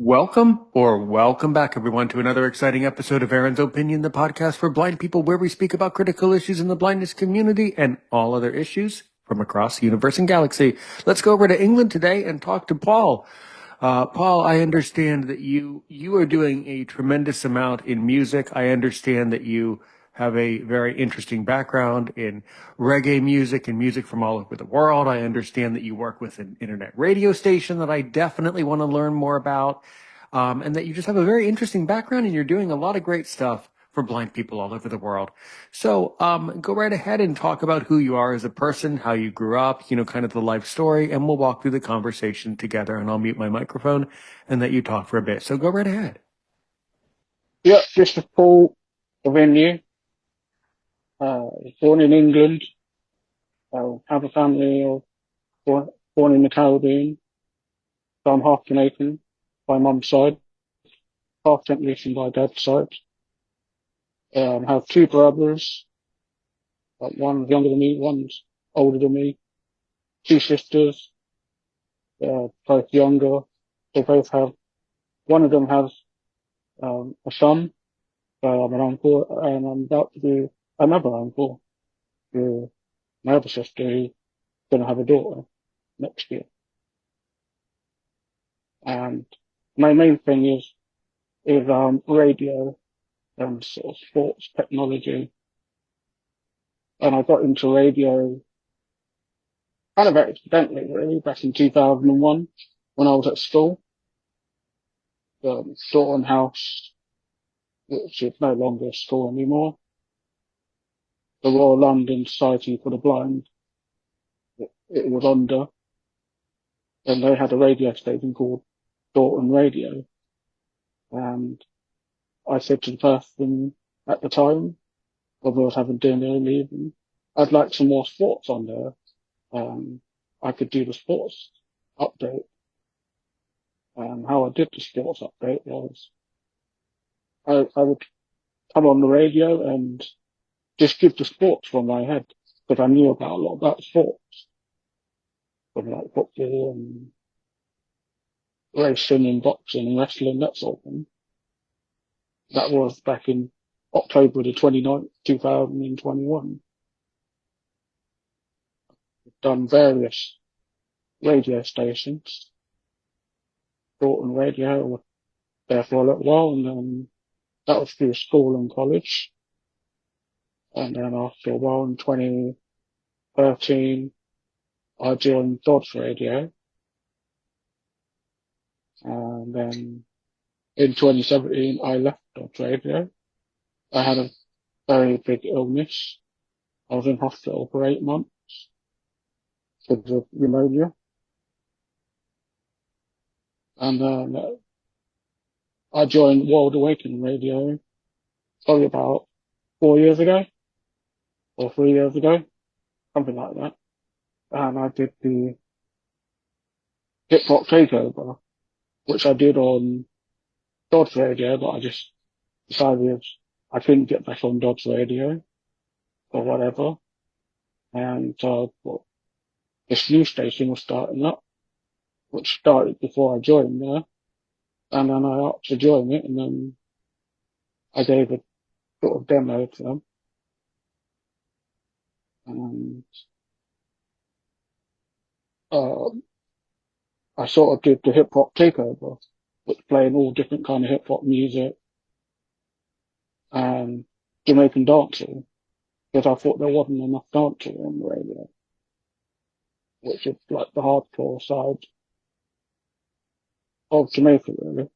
Welcome back, everyone, to another exciting episode of Aaron's Opinion, the podcast for blind people, where we speak about critical issues in the blindness community and all other issues from across the universe and galaxy. Let's go over to England today and talk to Paul. Paul, I understand that you are doing a tremendous amount in music. I understand that you have a very interesting background in reggae music and music from all over the world. I understand that you work with an internet radio station that I definitely want to learn more about, and that you just have a very interesting background and you're doing a lot of great stuff for blind people all over the world. So go right ahead and talk about who you are as a person, how you grew up, kind of the life story, and we'll walk through the conversation together, and I'll mute my microphone and let you talk for a bit. So go right ahead. Yeah, just a Paul Venue. Born in England. Have a family of born in the Caribbean. So I'm half Jamaican by mum's side, half St. Lucian by dad's side. Have two brothers. One's younger than me, one's older than me. Two sisters, both younger. They both have, one of them has a son. So I'm an uncle, and I'm about to do another uncle to my other sister who's going to have a daughter next year. And my main thing is radio and sort of sports technology. And I got into radio kind of accidentally, really, back in 2001 when I was at school. Dorton House, which is no longer a school anymore. The Royal London Society for the Blind, it was under. And they had a radio station called Dorton Radio. And I said to the person at the time, when we was having dinner and leaving, I'd like some more sports on there. I could do the sports update. And how I did the sports update was I would come on the radio and just give the sports from my head, because I knew about a lot about sports, from like football and racing and boxing and wrestling, that sort of thing. That was back in October the 29th, 2021. Done various radio stations, Dorton Radio, I was there for a little while, and then that was through school and college. And then after a while in 2013, I joined Dodge Radio. And then in 2017, I left Dodge Radio. I had a very big illness. I was in hospital for 8 months because of pneumonia. And then I joined World Awakening Radio probably about 4 years ago or 3 years ago, something like that. And I did the hip hop takeover, which I did on Dodge Radio, but I just decided I couldn't get back on Dodge Radio or whatever. And this new station was starting up, which started before I joined there. And then I asked to join it, and then I gave a sort of demo to them. And I sort of did the hip hop takeover, with playing all different kind of hip hop music and Jamaican dancehall, because I thought there wasn't enough dancehall on the radio, which is like the hardcore side of Jamaica, really.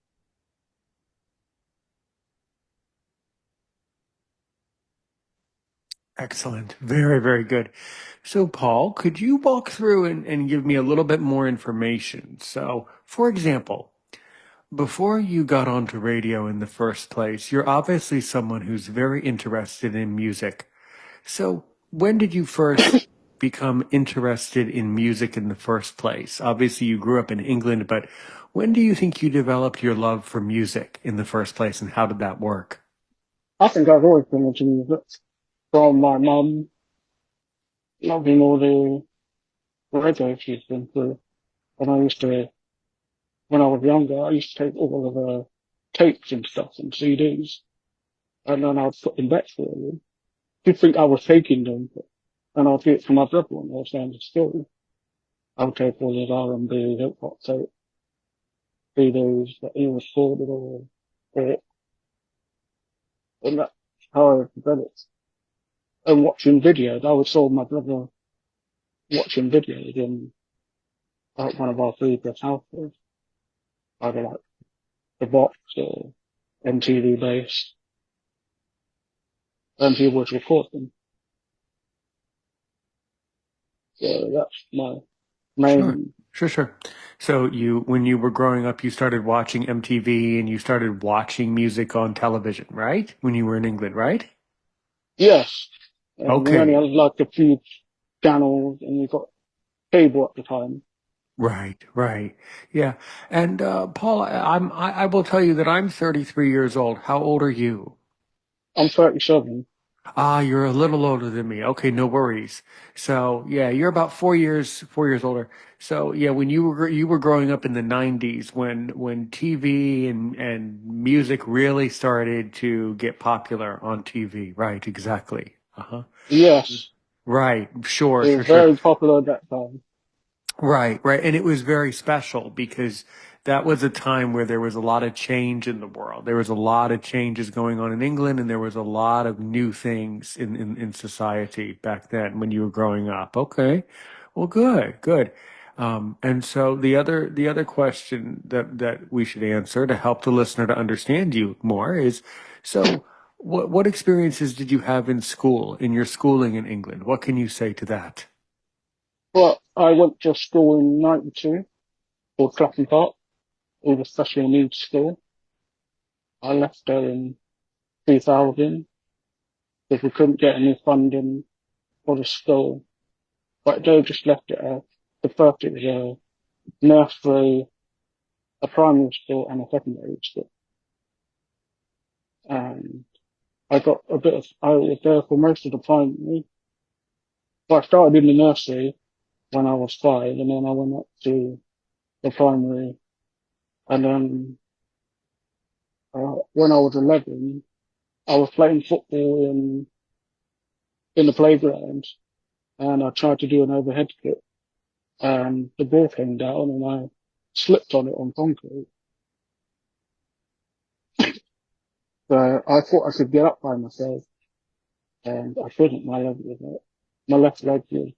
Excellent. Very, very good. So, Paul, could you walk through and give me a little bit more information? So, for example, before you got onto radio in the first place, you're obviously someone who's very interested in music. So, when did you first become interested in music in the first place? Obviously, you grew up in England, but when do you think you developed your love for music in the first place, and how did that work? I think I've always been into music from my mum loving all the radio she's been through. And I used to when I was younger, I used to take all of the tapes and stuff and CDs, and then I'd put them back for them. You'd think I was taking them, and I'd do it for my brother when I was down to school. I would take all his R&B, hip hop tape, CDs that he recorded or and that's how I developed. And watching videos, I would saw my brother watching videos in like one of our previous houses, either like the box or MTV base, and he was recording. So that's my Sure. main. Sure. So when you were growing up, you started watching MTV and you started watching music on television, right? When you were in England, right? Yes, we only Okay. had like a few channels, and we got cable at the time. Right. Yeah. And Paul, I will tell you that I'm 33 years old. How old are you? I'm 37. Ah, you're a little older than me. Okay, no worries. So yeah, you're about 4 years older. So yeah, when you were growing up in the 90s, when TV and music really started to get popular on TV. Right, exactly. Uh-huh. Yes, Right. Sure, it sure, was sure. very popular at that time. Right. And it was very special because that was a time where there was a lot of change in the world. There was a lot of changes going on in England, and there was a lot of new things in society back then when you were growing up. Okay. Well, good. And so the other question that we should answer to help the listener to understand you more is, so what experiences did you have in school, in your schooling in England? What can you say to that? But I went to school in '92 called Clapham Park. It was a special needs school. I left there in 2000 because we couldn't get any funding for the school. But they just left it as the first it was a nursery, a primary school and a secondary school. And I was there for most of the primary. So I started in the nursery when I was 5, and then I went up to the primary. And then when I was 11, I was playing football in the playground, and I tried to do an overhead kick, and the ball came down, and I slipped on it on concrete. So I thought I could get up by myself, and I couldn't. My left leg was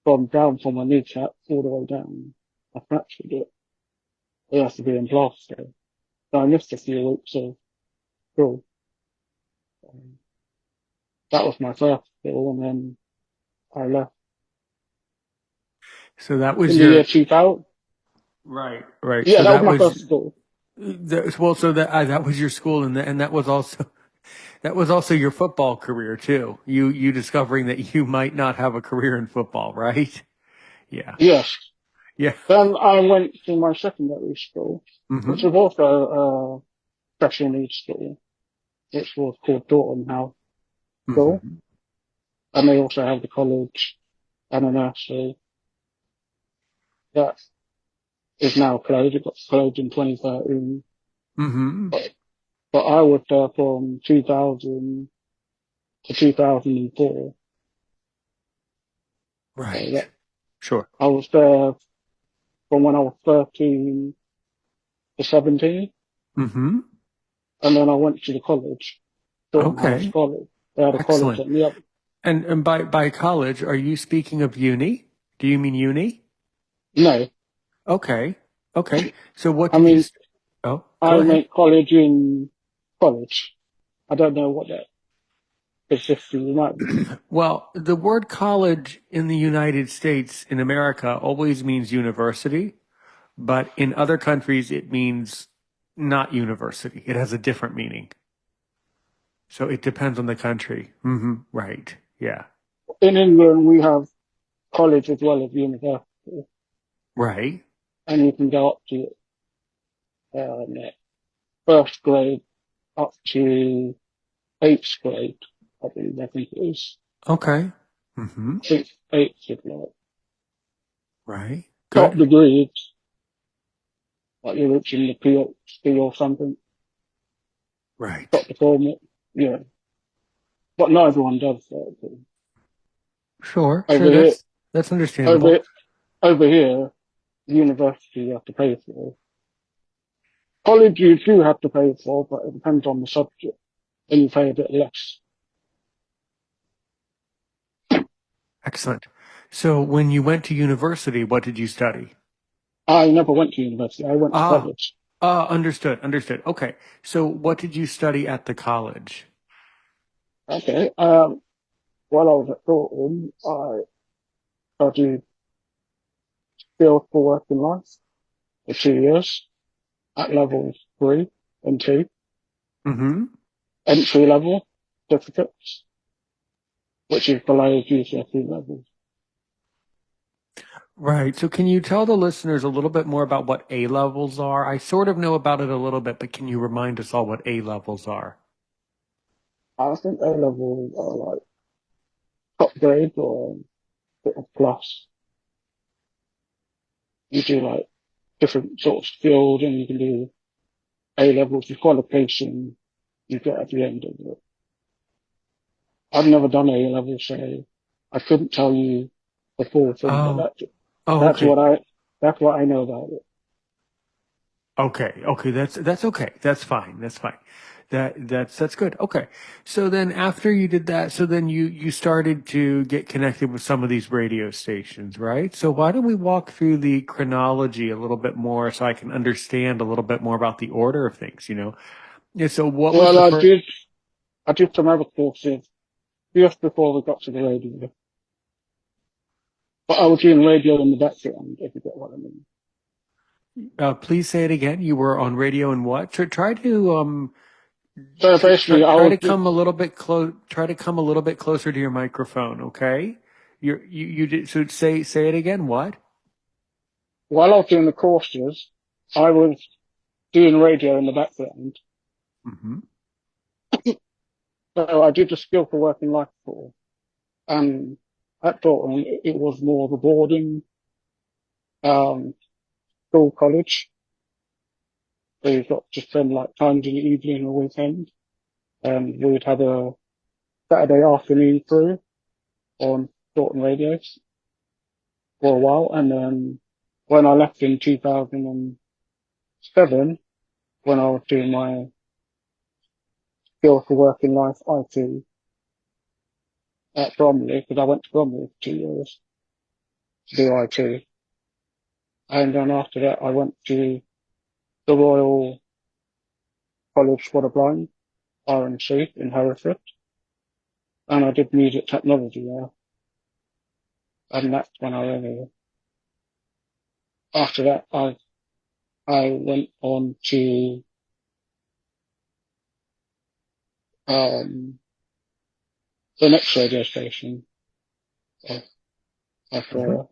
gone down from my kneecap all the way down. I fractured it. It has to be in plaster. So I missed a few weeks of school. Um, that was my first school, and then I left So that was in the year your 2000. right. Yeah, So that was that my was first school. well. So that was your school, and that was also that was also your football career too. You discovering that you might not have a career in football, right? Yeah, Yes. yeah. Then I went to my secondary school, which Mm-hmm. was also a special needs school, which was called Dorton House School. Mm-hmm. And they also have the college and a nursery that is now closed. It got closed in 2013. Mm-hmm. But, but I was there from 2000 to 2004. So Right. that, Sure. I was there from when I was 13 to 17. Mm-hmm. And then I went to the college, Dorton House Okay. College. They had a college Excellent. at the other. And by college, are you speaking of uni? Do you mean uni? No, Okay. Okay. So what I did you? mean, Oh, go I ahead. meant college in college. I don't know what that specifically might be. Well, the word college in the United States, in America, always means university, but in other countries, it means not university. It has a different meaning. So it depends on the country. Right. Yeah. In England, we have college as well as university, Right. and you can go up to first grade up to eighth grade. I think it is. Okay. I think eighth is like Right. top Good. degrees. like you're reaching the PhD or something, got Right. the format. Yeah, but not everyone does that. Sure, Over sure. here, That's understandable. over over here, the university you have to pay for. College you do have to pay for, but it depends on the subject, and you pay a bit less. Excellent. So when you went to university, what did you study? I never went to university. I went to Ah, college. understood, understood. Okay. So what did you study at the college? Okay. While I was at Thornton, I studied skills for working life for 2 years at levels 3 and 2, Mm-hmm. entry level certificates, which is below GCSE level. Right. So can you tell the listeners a little bit more about what A levels are? I sort of know about it a little bit, but can you remind us all what A levels are? I think A level are like top grade or sort of plus. You do like different sort of skills and you can do A levels, the qualification you get at the end of it. I've never done A level, so I couldn't tell you the full thing, but Oh, that's okay. that's what I know about it. Okay, okay, that's okay. That's fine. That's fine. That's good. Okay. So then after you did that, so then you started to get connected with some of these radio stations, right? So why don't we walk through the chronology a little bit more so I can understand a little bit more about the order of things, you know? Yeah, so what was Well, the first I did some other courses just before we got to the radio, but I was doing radio in the background, if you get what I mean. please say it again. You were on radio and what? Try to So basically, try to come a little bit close. Try to come a little bit closer to your microphone, okay? You did so. Say it again. What? while I was doing the courses, I was doing radio in the background. Hmm. So I did the skill for working life course, and at Dortmund it was more the boarding, um, school college. So you've got to spend like times in the evening or weekend. We would have a Saturday afternoon crew on Dortmund radios for a while, and then when I left in 2007, when I was doing my skill for working life IT at Bromley, because I went to Bromley for 2 years to do IT. And then after that, I went to the Royal College for the Blind, RNC, in Hereford, and I did music technology there. And that's when I really, after that, I went on to, um, the next radio station uh, Hmm. after,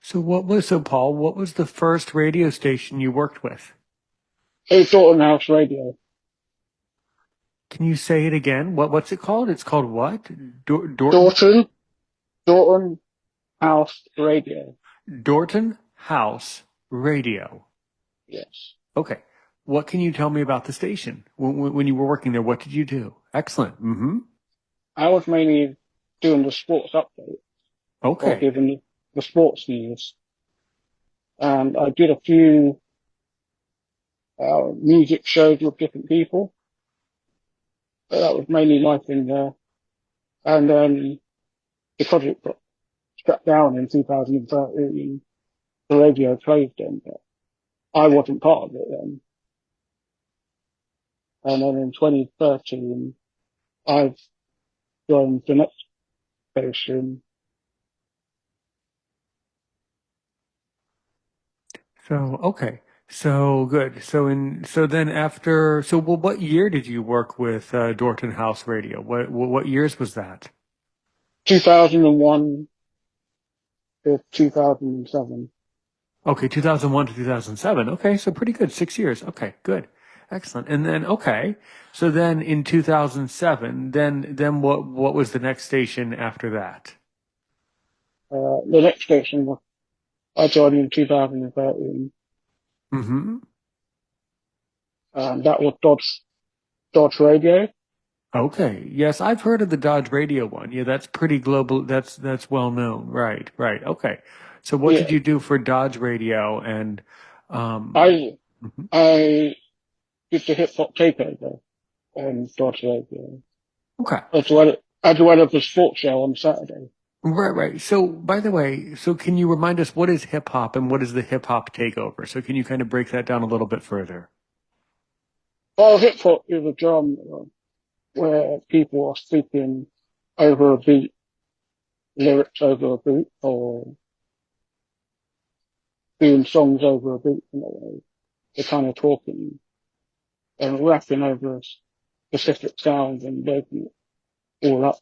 So Paul? What was the first radio station you worked with? it was Dorton House Radio. Can you say it again? What's it called? It's called what? Dorton Dorton House Radio. Dorton House Radio. Yes. Okay. What can you tell me about the station when you were working there? What did you do? Excellent. Mm-hmm. I was mainly doing the sports update or Okay. giving the sports news. And I did a few music shows with different people. But that was mainly my thing there. And then because it got shut down in 2013, the radio closed then. But I wasn't part of it then. And then in 2013, I joined the next station. So okay. So good. So then after what year did you work with Dorton House Radio? What years was that? 2001 to 2007. Okay, 2001 to 2007. Okay, so pretty good. 6 years. Okay, good. Excellent. And then, okay. So then in 2007, then what was the next station after that? The next station was I joined in 2013. Mm-hmm. That was Dodge Radio. Okay. Yes, I've heard of the Dodge Radio one. Yeah, that's pretty global. That's well known. Right, right. Okay. So what did Yeah, you do for Dodge Radio and um I mhm. I did the hip hop takeover on Dodge Radio Okay. as well as the sports show on Saturday. Right, right. So by the way, so can you remind us what is hip hop and what is the hip hop takeover? So can you kind of break that down a little bit further? Well, hip hop is a genre where people are speaking over a beat, lyrics over a beat, or doing songs over a beat. They're kind of talking and rapping over a specific sound and breaking it all up.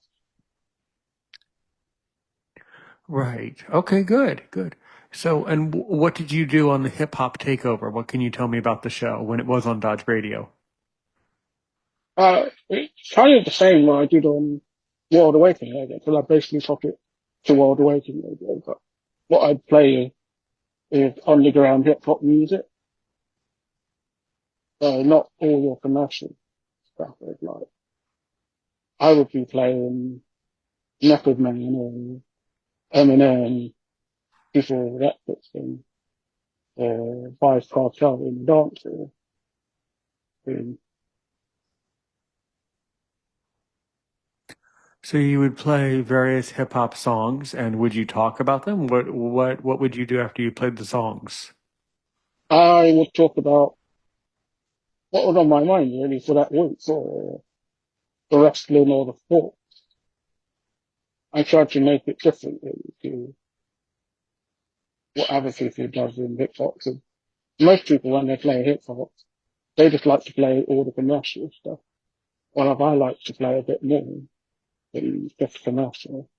Right. Okay, good, good. So, and what did you do on the hip hop takeover? What can you tell me about the show when it was on Dodge Radio? It's kind of the same what I did on World Awakening Radio, because I basically took it to World Awakening Radio. But what I'd play is underground hip hop music, not all your commercial stuff. Like I would be playing Method Man or Eminem, people that sort of thing, or Vice Cartel in the dance hall. Um, So you would play various hip hop songs, and would you talk about them? What would you do after you played the songs? I would talk about what was on my mind really for that week, or the wrestling or the sport. I tried to make it different really, to what other people does in hip hop. Because most people, when they play hip hop, they just like to play all the commercial stuff. While I like to play a bit more than just commercial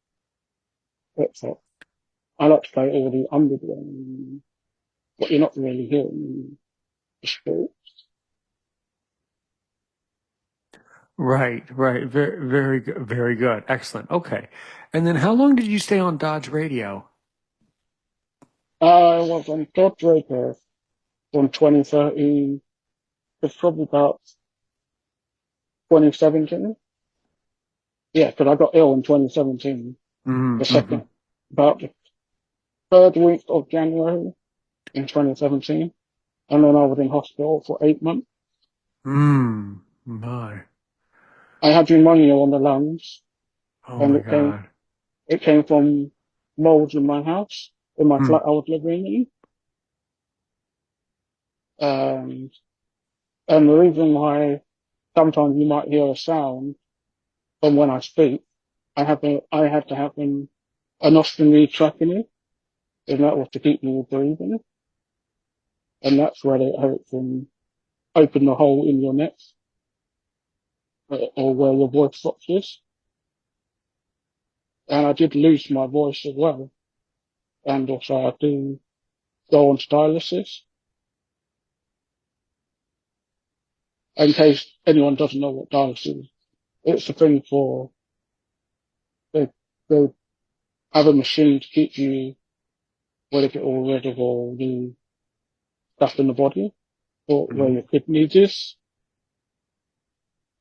hip hop. I like to play all the underground, what you're not really hearing in the sport. Right, right. Very, very good. Very good. Excellent. Okay. And then how long did you stay on Dodge Radio? I was on Todd Draper from 2013. It's probably about 2017. Yeah, because I got ill in 2017. The Mm-hmm. second, about the third week of January in 2017. And then I was in hospital for 8 months. My. I had pneumonia on the lungs, Oh and my it God. it came from mold in my house, in my Mm, flat I was living in. Um, and the reason why sometimes you might hear a sound from when I speak, I had to have an ostomy tracheotomy, and that was to keep me breathing. And that's where it hurts and open the hole in your neck, or where your voice box is. And I did lose my voice as well. And also I do go on dialysis. In case anyone doesn't know what dialysis is, it's a thing for, they, they have a machine to keep you, whether get all rid of all the stuff in the body, or where mhm. your kidneys is.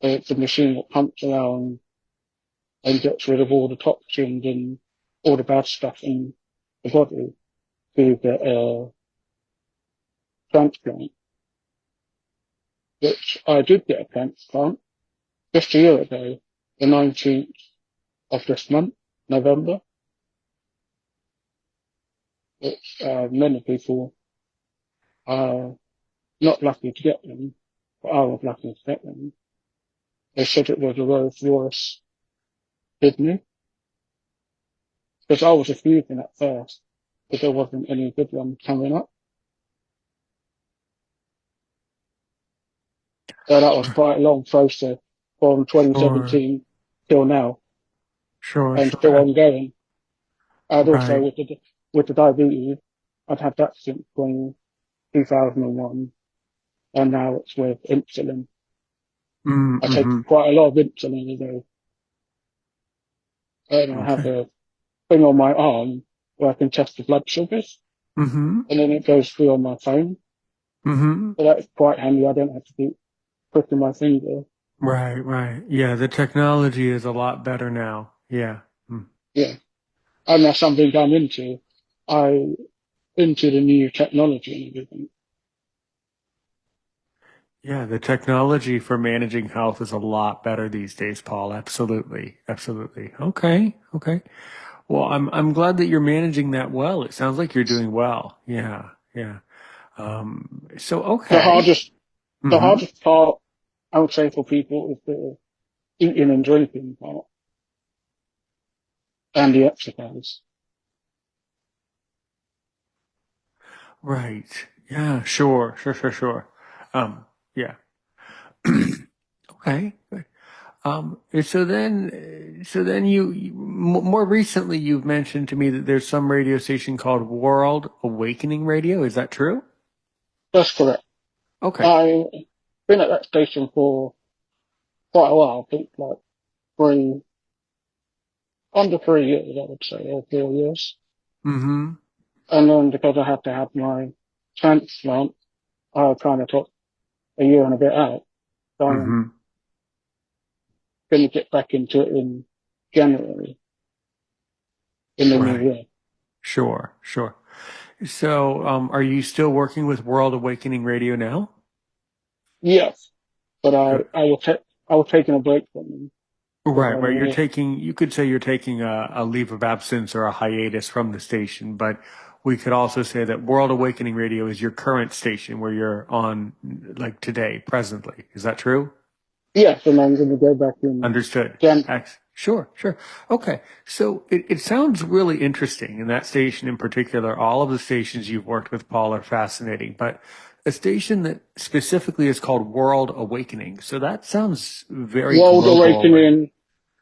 It's a machine that pumps around and gets rid of all the toxins and all the bad stuff in the body to get a transplant, which I did get a transplant just a year ago, the 19th of this month, November. Which many people are not lucky to get them, but I was lucky to get them. They said it was a Rolls Royce kidney, because I was refusing at first, because there wasn't any good one coming up. So that was quite a long process from Sure, 2017 till now, sure, and still sure. ongoing. And also Right. with the diabetes, I'd had that since 2001, and now it's with insulin. I take Mm-hmm. quite a lot of insulin a day, and I have Okay. a thing on my arm where I can test the blood sugars, Mm-hmm. and then it goes through on my phone. Mm-hmm. So that's quite handy. I don't have to keep pricking my finger. Right, right. Yeah, the technology is a lot better now. Yeah. Mm. Yeah. And that's something I'm into. I into the new technology and everything. Yeah, the technology for managing health is a lot better these days, Paul. Absolutely. Absolutely. Okay. Okay. Well, I'm glad that you're managing that well. It sounds like you're doing well. Yeah. Yeah. So The okay. hardest, the Mm-hmm. hardest part, I would say for people is the eating and drinking part and the exercise. Right. Yeah, sure. Sure, sure, sure. Yeah. Okay. So then more recently you've mentioned to me that there's some radio station called World Awakening Radio. Is that true? That's correct. Okay. I've been at that station for quite a while. I think like three, under 3 years, I would say, or 4 years. Mm-hmm. And then because I had to have my transplant, I kind of took a year and a bit out. So I'm Mm-hmm. going to get back into it in January, in the new Right. year. Sure. Sure. So, are you still working with World Awakening Radio now? Yes, but Good. I was taking a break from them for Right, about a right. year. You could say you're taking a leave of absence or a hiatus from the station, but we could also say that World Awakening Radio is your current station where you're on, like today, presently. Is that true? Yes, and I'm going to go back in Understood. Jan. Sure, sure. Okay. So it sounds really interesting. And that station in particular, all of the stations you've worked with, Paul, are fascinating. But a station that specifically is called World Awakening. So that sounds very World global and Awakening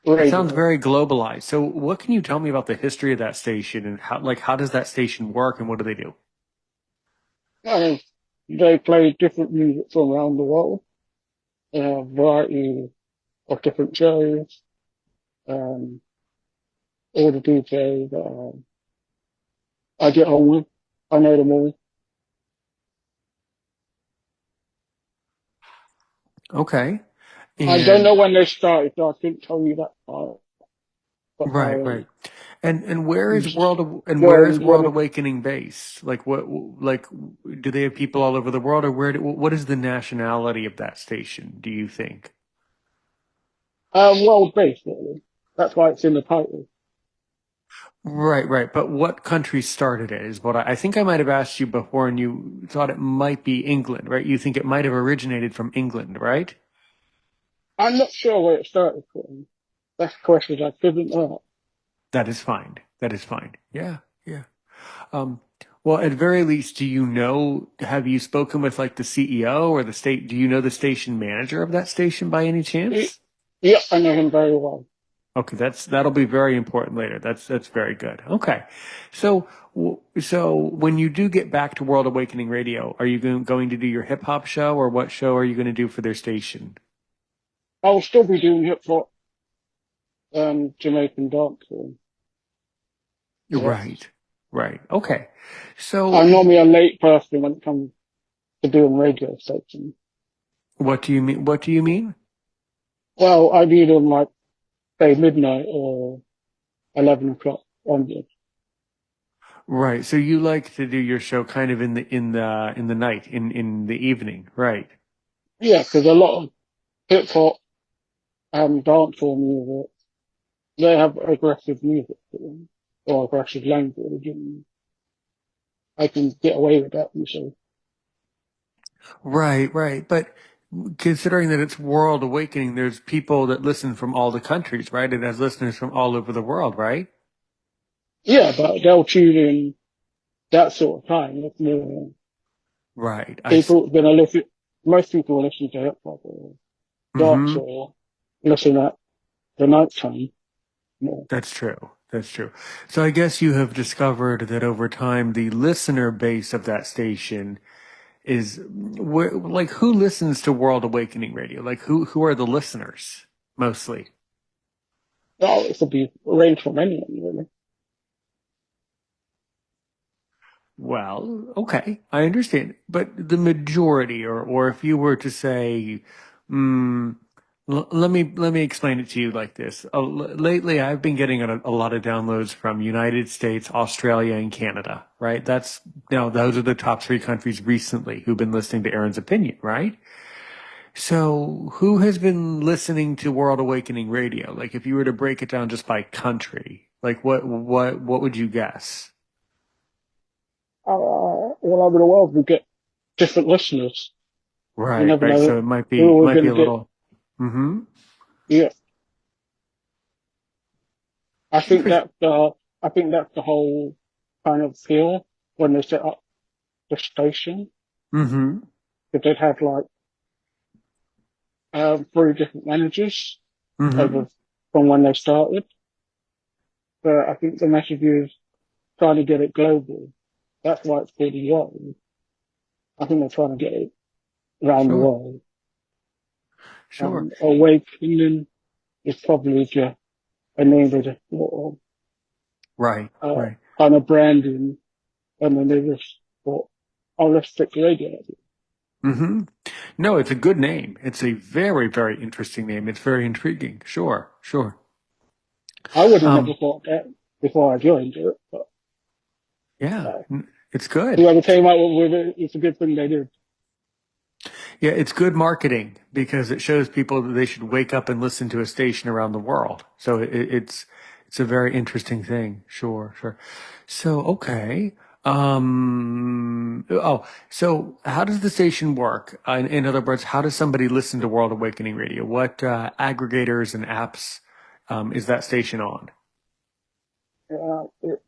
it sounds Radio. very globalized. So what can you tell me about the history of that station and how does that station work and what do they do? And they play different music from around the world, a variety of different shows, um, all the DJs I get on with. I know them all. Okay. I don't know And when they started, so I couldn't tell you that part, but right, right. And where is where is well, World Awakening based? Like do they have people all over the world or what is the nationality of that station, do you think? world based, really. That's why it's in the title. Right, right. But what country started it is what I think I might have asked you before and you thought it might be England, right? You think it might have originated from England, right? I'm not sure where it started from. That's a question I couldn't answer. That is fine. That is fine. Yeah, yeah. Um, well, at very least, have you spoken with like the CEO or do you know the station manager of that station by any Y- chance? Yeah, I know him very well. Okay, that'll be very important later. That's very good. Okay. So when you do get back to World Awakening Radio, are you going to do your hip hop show or what show are you going to do for their station? I'll still be doing hip hop Jamaican dancehall. Yes. Right. Right. Okay. I'm So normally a late person when it comes to doing radio stations. what do you mean? What do you mean? Well, I do them like, say, midnight or 11 o'clock onwards. Right. So you like to do your show kind of in the night, in the evening, right? Yeah, because a lot of hip hop and dancehall music, they have aggressive music to them, or aggressive language, and I can get away with that usually. Right, right. But considering that it's World Awakening, there's people that listen from all the countries, right? It has listeners from all over the world, right? Yeah, but they'll tune in that sort of time. It's more Right. people gonna listen. Most people will listen to hip hop or dance Mm-hmm. or listen at the night time more. That's true. That's true. So I guess you have discovered that over time, the listener base of that station is like who listens to World Awakening Radio? Like who are the listeners mostly? Well, it could be arranged from anyone really. Well, okay, I understand. But the majority, or if you were to say, mm, let me explain it to you like this. Lately, I've been getting a lot of downloads from United States, Australia, and Canada, right? Those are the top three countries recently who've been listening to Aaron's opinion, right? So, who has been listening to World Awakening Radio? Like, if you were to break it down just by country, like what would you guess? All over the world, we get different listeners. You Right, never right. know So it might who be we're might be going to a get. little. Mm-hmm. Yeah, I think Interest. that's the whole kind of feel when they set up the station. Mm-hmm. That they'd had like three different managers Mm-hmm. over from when they started. But I think the message is trying to get it global. That's why it's called the world. I think they're trying to get it around the Sure. world. Sure. Awakening is probably just a name of the sort Right. of Right. kind of branding, and then they just thought, oh, let's stick radio. Mm-hmm. No, it's a good name. It's a very, very interesting name. It's very intriguing. Sure. Sure. I would have never Um, thought that before I joined it, but yeah, uh, it's good. whoever came out with it, it's a good thing they did. Yeah, it's good marketing because it shows people that they should wake up and listen to a station around the world. So it's a very interesting thing. Sure, sure. So okay. So how does the station work? In other words, how does somebody listen to World Awakening Radio? What aggregators and apps is that station on? It,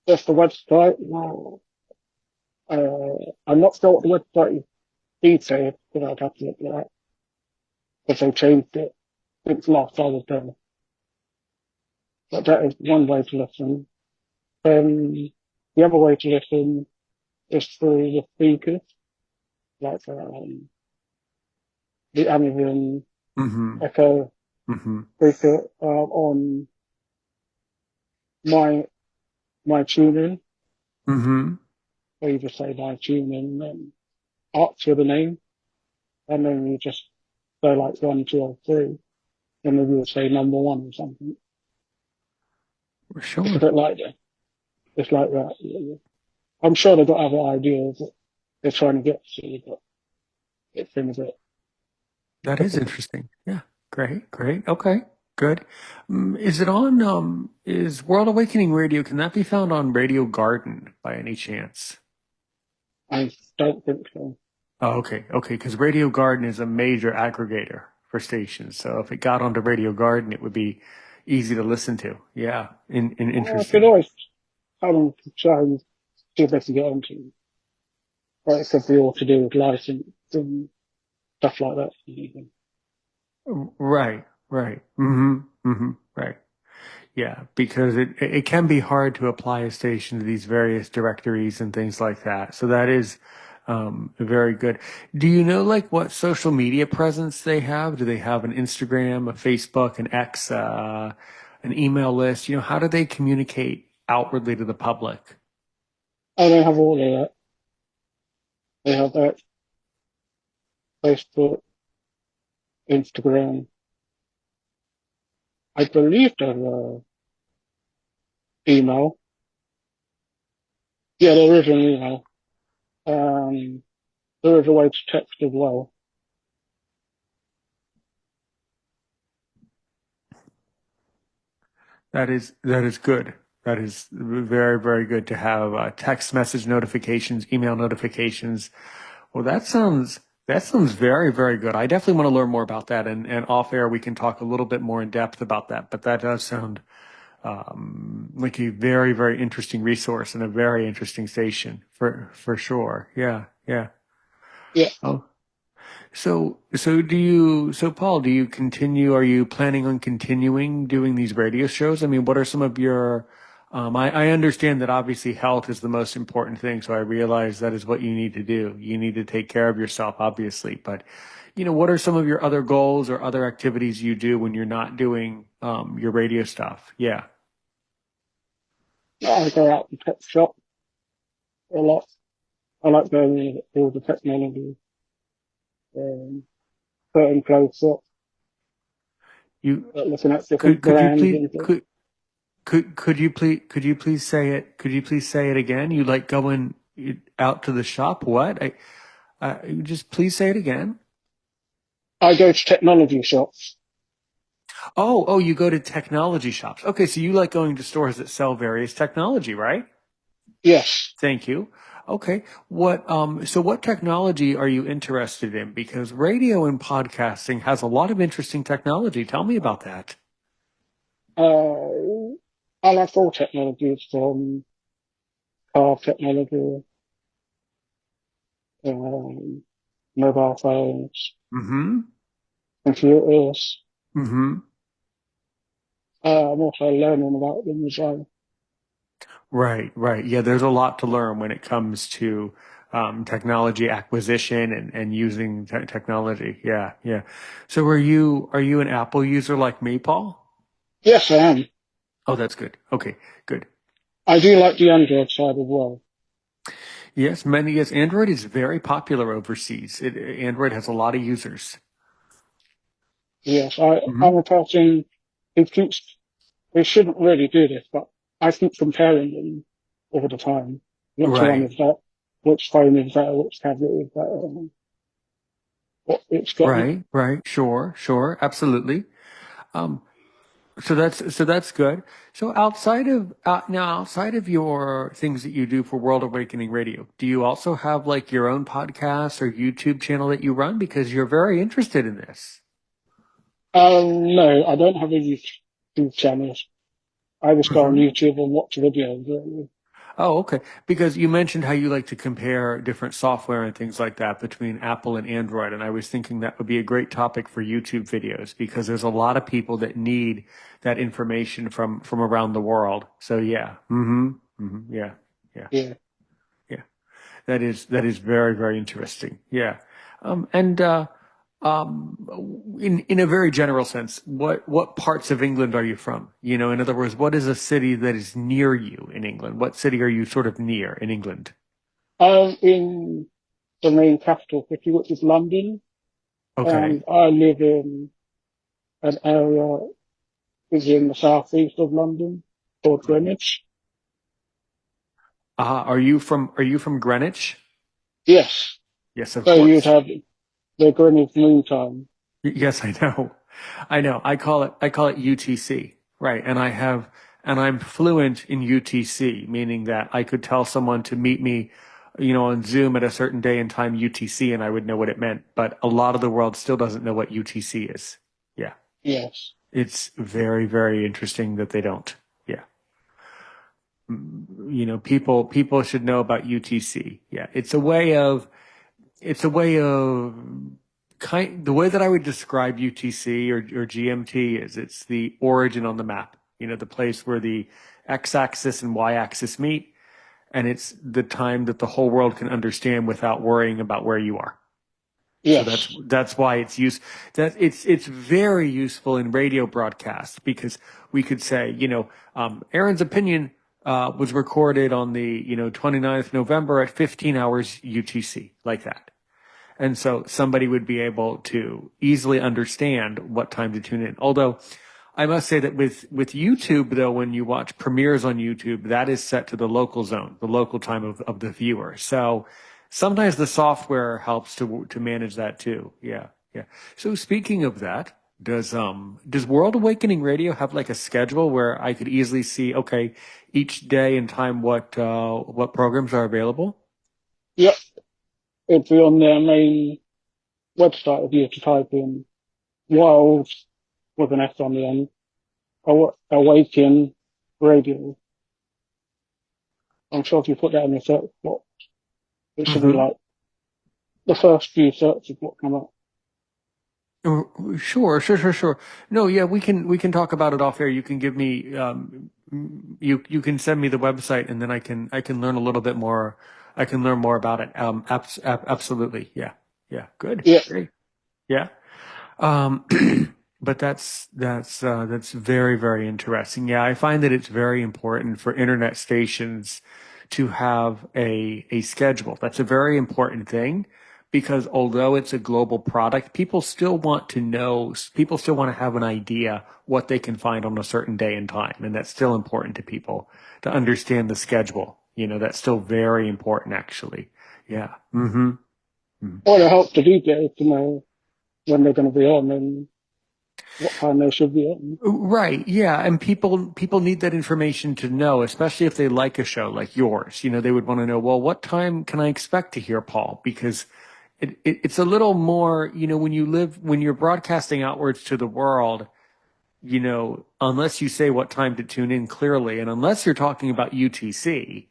just the website. Well, I'm not sure what the website is detailed, but I'd have to look at that because they changed it since last I was there. But that is one way to listen. The other way to listen is through the speakers, like the Amazon Mm-hmm. Echo Mm-hmm. speaker on my my tuning. Mm-hmm. Or you just say my tuning and up to the name, and then you just go like one, two, or three, and then you'll say number one or something. It's a Sure. bit like that. It's like that. Yeah. I'm sure they've got other ideas that they're trying to get to, but it's been a bit That is difficult. interesting. Yeah. Great. Great. Okay. Good. Is World Awakening Radio, can that be found on Radio Garden by any chance? I don't think so. Oh, okay. Okay. Because Radio Garden is a major aggregator for stations. So if it got onto Radio Garden, it would be easy to listen to. Yeah. I could Interesting. always tell them to try and see if they can get onto, but it could be all to do with license and stuff like that. Right. Right. Mm-hmm. Mm-hmm. Right. Yeah, because it can be hard to apply a station to these various directories and things like that. So that is very good. Do you know like what social media presence they have? Do they have an Instagram, a Facebook, an X, an email list? You know, how do they communicate outwardly to the public? Oh, they have all of that. They have that Facebook, Instagram. I believe they have email. Yeah, there is an email. Um, there is a way to text as well. That is good. That is very, very good to have text message notifications, email notifications. Well, that sounds very, very good. I definitely want to learn more about that, and off air we can talk a little bit more in depth about that. But that does sound like a very, very interesting resource and a very interesting station for sure. Yeah, yeah. Yeah, Oh, so Paul, do you continue, are you planning on continuing doing these radio shows? I mean, what are some of your, I understand that obviously health is the most important thing. So I realize that is what you need to do. You need to take care of yourself, obviously, but what are some of your other goals or other activities you do when you're not doing, your radio stuff? Yeah. I go out to pet shop a lot. I like going in all the technology, um, putting clothes up, You looking at different could you brands please and things. could you please say it? Could you please say it again? You like going out to the shop? What? Just please say it again. I go to technology shops. Oh, you go to technology shops. Okay, so you like going to stores that sell various technology, right? Yes. Thank you. Okay. So what technology are you interested in? Because radio and podcasting has a lot of interesting technology. Tell me about that. Uh, I like all technologies from car technology, um, mobile phones, Mm-hmm. computers. Mm-hmm. I'm also learning about them as well. Right, right. Yeah, there's a lot to learn when it comes to technology acquisition and using technology. Yeah, yeah. So are you an Apple user like me, Paul? Yes, I am. Oh, that's good. Okay, good. I do like the Android side as well. Yes. Android is very popular overseas. Android has a lot of users. Yes, Hmm. I'm a person who thinks they shouldn't really do this, but I keep comparing them all the time. Which one Right, is that? Which phone is that? Which tablet is that? What it's got. right. Sure. Absolutely. Um, so that's good. So outside of your things that you do for World Awakening Radio, do you also have like your own podcast or YouTube channel that you run because you're very interested in this? No, I don't have a YouTube channel. I just go on Hmm. YouTube and watch videos. Really. Oh, okay. Because you mentioned how you like to compare different software and things like that between Apple and Android, and I was thinking that would be a great topic for YouTube videos because there's a lot of people that need that information from around the world. So yeah. Yeah. Yeah. Yeah. Yeah. That is very, very interesting. Yeah. And in a very general sense, what parts of England are you from? In other words, what is a city that is near you in England? What city are you sort of near in England? I'm in the main capital city, which is London, Okay. and I live in an area is in the southeast of London called Greenwich. Are you from Greenwich? Yes. Yes, of So you'd course. have the Greenwich Mean Time. Yes, I know. I know. I call it UTC. Right. And I'm fluent in UTC, meaning that I could tell someone to meet me, on Zoom at a certain day and time UTC and I would know what it meant. But a lot of the world still doesn't know what UTC is. Yeah. Yes. It's very, very interesting that they don't. Yeah. People should know about UTC. Yeah. It's a way of the way that I would describe UTC or GMT is it's the origin on the map, the place where the x-axis and y-axis meet, and it's the time that the whole world can understand without worrying about where you are. So that's Yes. that's why it's very useful in radio broadcasts because we could say, Aaron's opinion was recorded on the 29th November at 15 hours UTC, like that. And so somebody would be able to easily understand what time to tune in. Although I must say that with YouTube, though, when you watch premieres on YouTube, that is set to the local zone, the local time of the viewer. So sometimes the software helps to manage that too. Yeah, yeah. So speaking of that, does World Awakening Radio have like a schedule where I could easily see, okay, each day and time what programs are available? Yep. It'd be on their main website if you were to type in Wild with an S on the end, Awaken Radio. I'm sure if you put that in the search box, it should be Mm-hmm. like the first few searches what come up. Sure. No, yeah, we can talk about it off air. You can give me you can send me the website and then I can learn a little bit more. I can learn more about it. Absolutely. Yeah. Yeah. Good. Yeah. Great. Yeah. Um But that's very, very interesting. Yeah, I find that it's very important for internet stations to have a schedule. That's a very important thing because although it's a global product, people still want to know, people still want to have an idea what they can find on a certain day and time. And that's still important to people to understand the schedule. You know, that's still very important actually. Yeah. Or it helps the DJ to know when they're going to be on and what time they should be on. Right. Yeah. And people need that information to know, especially if they like a show like yours. You know, they would want to know, well, what time can I expect to hear Paul? Because it's a little more, you know, when you're broadcasting outwards to the world, you know, unless you say what time to tune in clearly, and unless you're talking about UTC,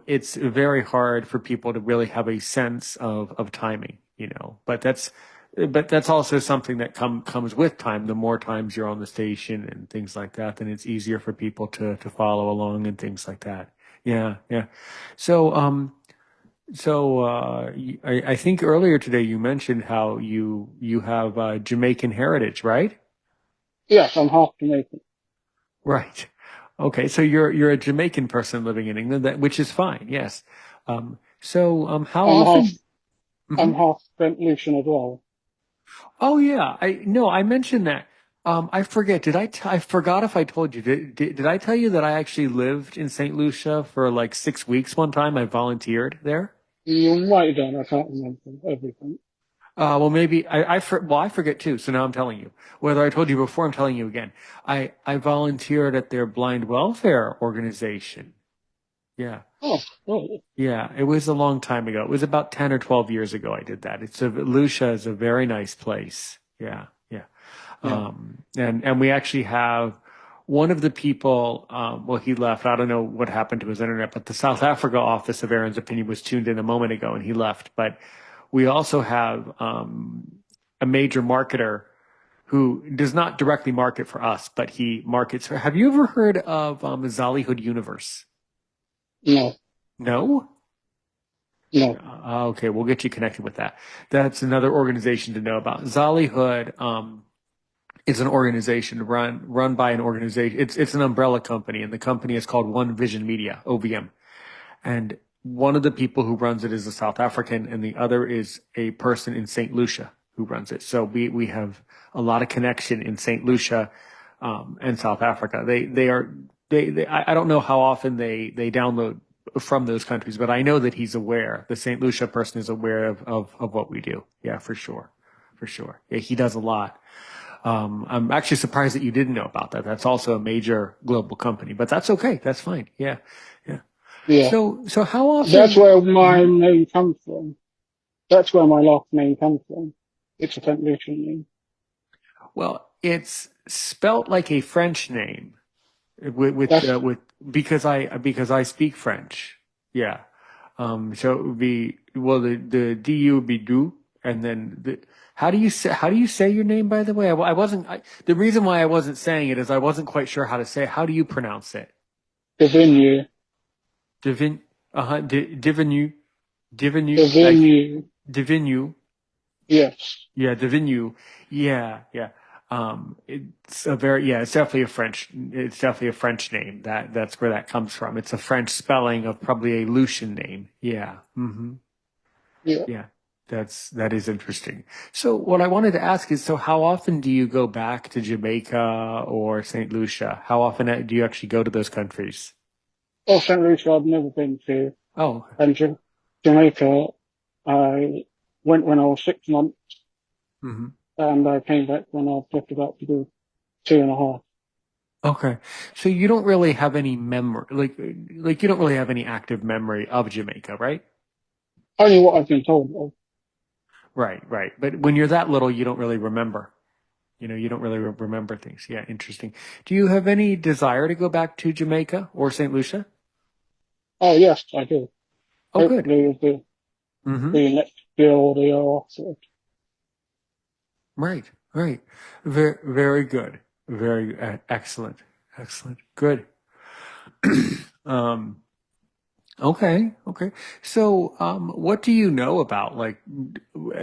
it's very hard for people to really have a sense of timing, you know. But that's also something that comes with time. The more times you're on the station and things like that, then it's easier for people to follow along and things like that. Yeah, yeah. So I think earlier today you mentioned how you have Jamaican heritage, right? Yes, I'm half Jamaican. Right. Okay, so you're a Jamaican person living in England, which is fine. Yes. How I'm half, often? I'm Mhm. half St. Lucian as well. Oh yeah, I no, I mentioned that. I forget. I forgot if I told you. Did I tell you that I actually lived in St. Lucia for like 6 weeks one time? I volunteered there. You might have done, I can't remember everything. Well, maybe I forget too. So now I'm telling you. Whether I told you before, I'm telling you again. I volunteered at their blind welfare organization. Yeah. Oh, right. Yeah, it was a long time ago. It was about 10 or 12 years ago I did that. Lucia is a very nice place. Yeah, yeah. Yeah. And we actually have one of the people, well, he left. I don't know what happened to his internet, but the South Africa office of Aaron's Opinion was tuned in a moment ago and he left. But we also have a major marketer who does not directly market for us, but he markets for. Have you ever heard of Zollyhood Universe? No, No? no. Okay, we'll get you connected with that. That's another organization to know about. Zollyhood is an organization run by an organization. It's an umbrella company, and the company is called One Vision Media (OVM). And one of the people who runs it is a South African, and the other is a person in St. Lucia who runs it. So we have a lot of connection in St. Lucia and South Africa. I don't know how often they download from those countries, but I know that he's aware. The St. Lucia person is aware of what we do. Yeah, for sure. For sure. Yeah, he does a lot. I'm actually surprised that you didn't know about that. That's also a major global company, but that's okay. That's fine. Yeah. Yeah. Yeah. So how That's often? where my Mhm. name comes from. That's where my last name comes from. It's a St. Lucian name. Well, it's spelt like a French name That's with because I speak French. Yeah. So it would be well the du would be du and then how do you say your name by the way? I wasn't the reason why I wasn't saying it is I wasn't quite sure how to say it. How do you pronounce it? the venue. Divin divinu divinu The like venue. divinu. Yes. Yeah, Divinu. Yeah, yeah. It's definitely a French name. That's where that comes from. It's a French spelling of probably a Lucian name. Yeah. Yeah. Yeah. That is interesting. So what I wanted to ask is, so how often do you go back to Jamaica or St. Lucia? How often do you actually go to those countries? Oh, St. Lucia I've never been to. Oh, And Jamaica, I went when I was 6 months hmm. and I came back when I was just about to do 2.5. Okay. So you don't really have any memory, like you don't really have any active memory of Jamaica, right? Only what I've been told of. Right, right. But when you're that little, you don't really remember. You know, you don't really remember things. Yeah, interesting. Do you have any desire to go back to Jamaica or St. Lucia? Oh, yes, I do. Oh, good. Hopefully Mm-hmm. the next year or the year after. Right, right. Very, very good. Very excellent. Excellent. Good. Okay, okay. So, what do you know about like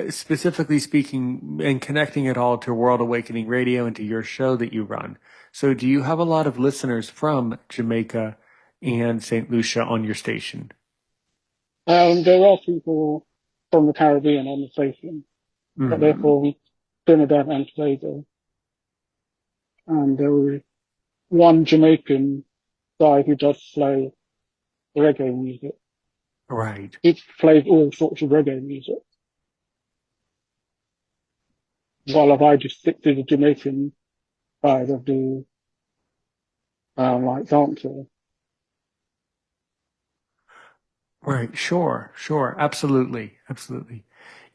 specifically speaking and connecting it all to World Awakening Radio and to your show that you run. So do you have a lot of listeners from Jamaica and St. Lucia on your station? There are people from the Caribbean on the station, but they're Hmm. from Trinidad and Tobago. And there was one Jamaican guy who does play reggae music. Right. He plays all sorts of reggae music, while I just stick to the Jamaican side of the like dancehall. Right. Sure. Sure. Absolutely. Absolutely.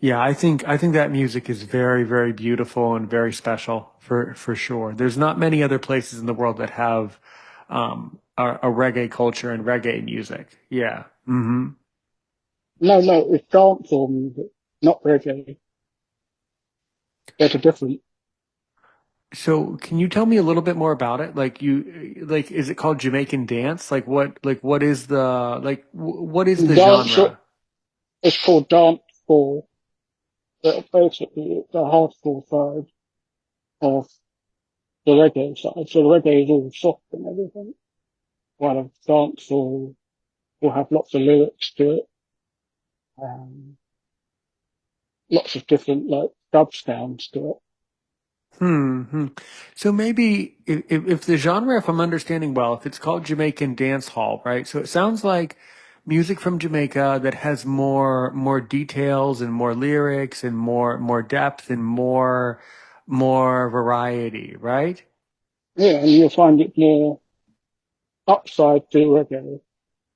Yeah, I think that music is very, very beautiful and very special for sure. There's not many other places in the world that have a reggae culture and reggae music. Yeah. Hmm. No, no, it's dancehall music, not reggae. They're different. So, can you tell me a little bit more about it? Like, is it called Jamaican dance? What is what is the Dance, genre? it's called dancehall, but basically it's the hardcore side of the reggae side. So the reggae is all soft and everything, while a dancehall will have lots of lyrics to it, um, lots of different like dub sounds to it. Hmm. Hmm. So maybe if the genre, if I'm understanding well, if it's called Jamaican dance hall, right? So it sounds like music from Jamaica that has more details and more lyrics and more depth and more variety, right? Yeah, and you'll find it more upside to reggae,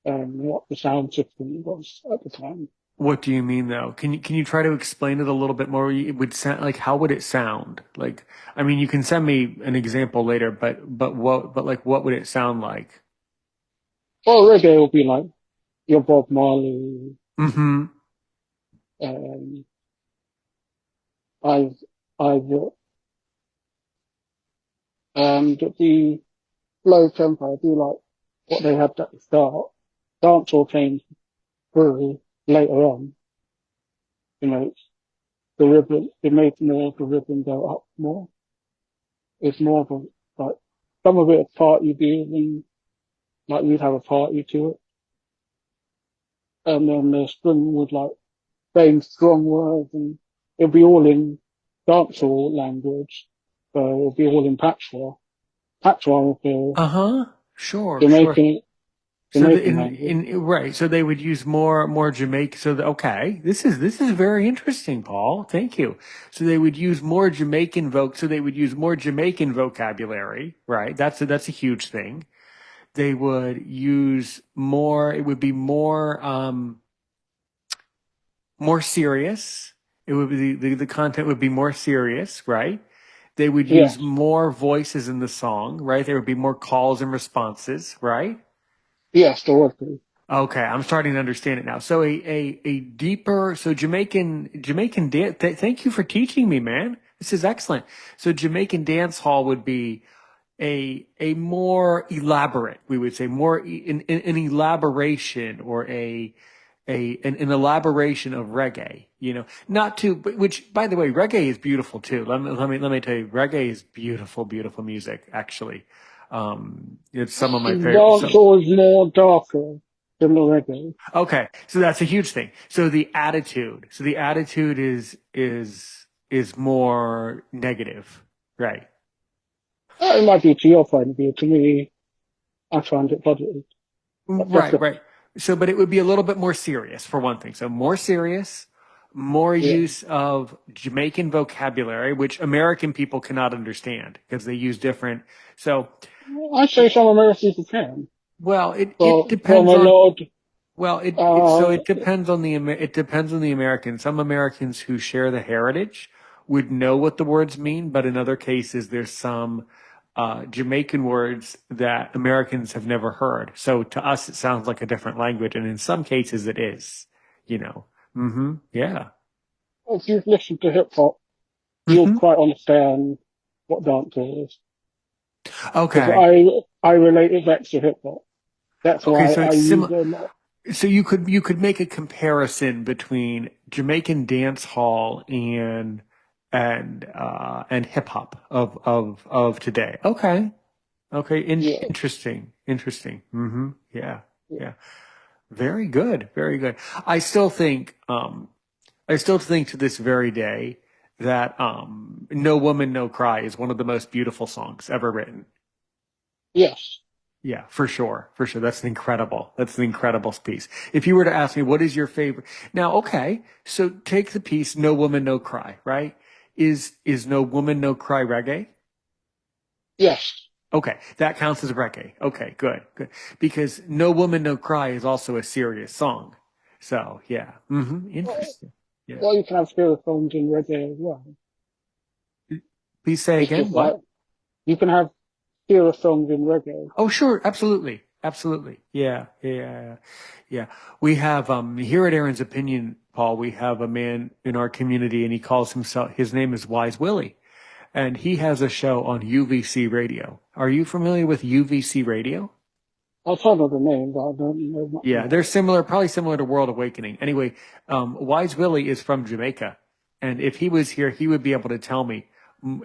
what the sound system was at the time. What do you mean though? Can you try to explain it a little bit more? It would sound like how would it sound? Like I mean, you can send me an example later, but what would it sound like? Well, reggae will be like your Bob Marley, Mm-hmm. um, I've, I've, the low tempo, I do like what they had at the start. Dancehall came through later on, you know, the rhythm, it made more of the rhythm go up more. It's more of a, like, some of it is party beating, like you'd have a party to it. And then the string would like saying strong words and it'll be all in dancehall language. So it'll be all in patois. Patois is the Uh-huh. Sure, sure. Jamaican, So the Jamaican language. right, so they would use more Jamaican. Okay, this is very interesting, Paul. Thank you. So they would use more Jamaican so they would use more Jamaican vocabulary, right? That's a huge thing. They would use more. It would be more serious. It would be the content would be more serious, right? They would use Yes, more voices in the song, right? There would be more calls and responses, right? yes, there would be. Okay, I'm starting to understand it now. So a deeper, so Jamaican dance. Thank you for teaching me, man. This is excellent. So Jamaican dance hall would be a more elaborate, we would say more an elaboration or an elaboration of reggae. Not to which by the way, reggae is beautiful too. Let me tell you, reggae is beautiful, beautiful music actually. It's some of my favorite. Dancehall is more darker than the reggae. Okay, so that's a huge thing. So the attitude is more negative, right? It might be to your point of view. To me, I find it positive. But just Right, right. So, but it would be a little bit more serious for one thing. So more serious, more yeah, use of Jamaican vocabulary, which American people cannot understand because they use different. So, I say some Americans can. well, it For depends my on. lord, Well, it uh, depends on it depends on the American. Some Americans who share the heritage would know what the words mean, but in other cases, there's some Jamaican words that Americans have never heard. So to us, it sounds like a different language, and in some cases, it is. You know. Mm-hmm. Yeah. if you've listened to hip hop, you'll Mm-hmm. quite understand what dancehall is. Because Okay. I relate it back to hip hop. That's Okay. why So I it's use similar. it a lot. So you could make a comparison between Jamaican dance hall and hip hop of today. Okay. Okay. Yeah, Interesting. Interesting. Yeah. yeah, Yeah. Very good. Very good. I still think I still think to this very day that No Woman No Cry is one of the most beautiful songs ever written. yes. Yeah, for sure. For sure. That's an incredible piece. If you were to ask me, what is your favorite? Now, okay, so take the piece, No Woman, No Cry, right? Is No Woman, No Cry reggae? Yes. Okay, that counts as reggae. Okay, good, good. Because No Woman, No Cry is also a serious song. So, yeah. Well, Interesting. Yeah. well, you can have spirit songs in reggae as well. Please say It's again, just what? like you can have spirit songs in reggae. Oh, sure, absolutely. Absolutely. Yeah, yeah, yeah. Yeah. Yeah. We have here at Aaron's Opinion, Paul, we have a man in our community and he calls himself his name is Wise Willie. And he has a show on UVC radio. Are you familiar with UVC radio? I'll tell you the name, but I don't know much Yeah, about they're it. similar, probably similar to World Awakening. Anyway, Wise Willie is from Jamaica, and if he was here, he would be able to tell me.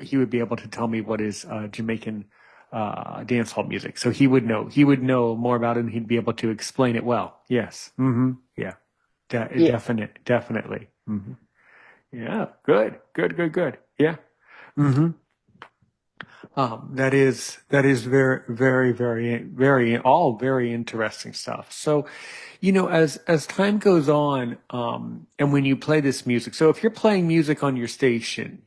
He would be able to tell me what is Jamaican dancehall music. So he would know. He would know more about it, and he'd be able to explain it well. Yes. Yeah. Yeah, Definitely. Yeah. Good. Good. Good. Good. Yeah. hmm that is all very interesting stuff. So, as time goes on, and when you play this music, so if you're playing music on your station,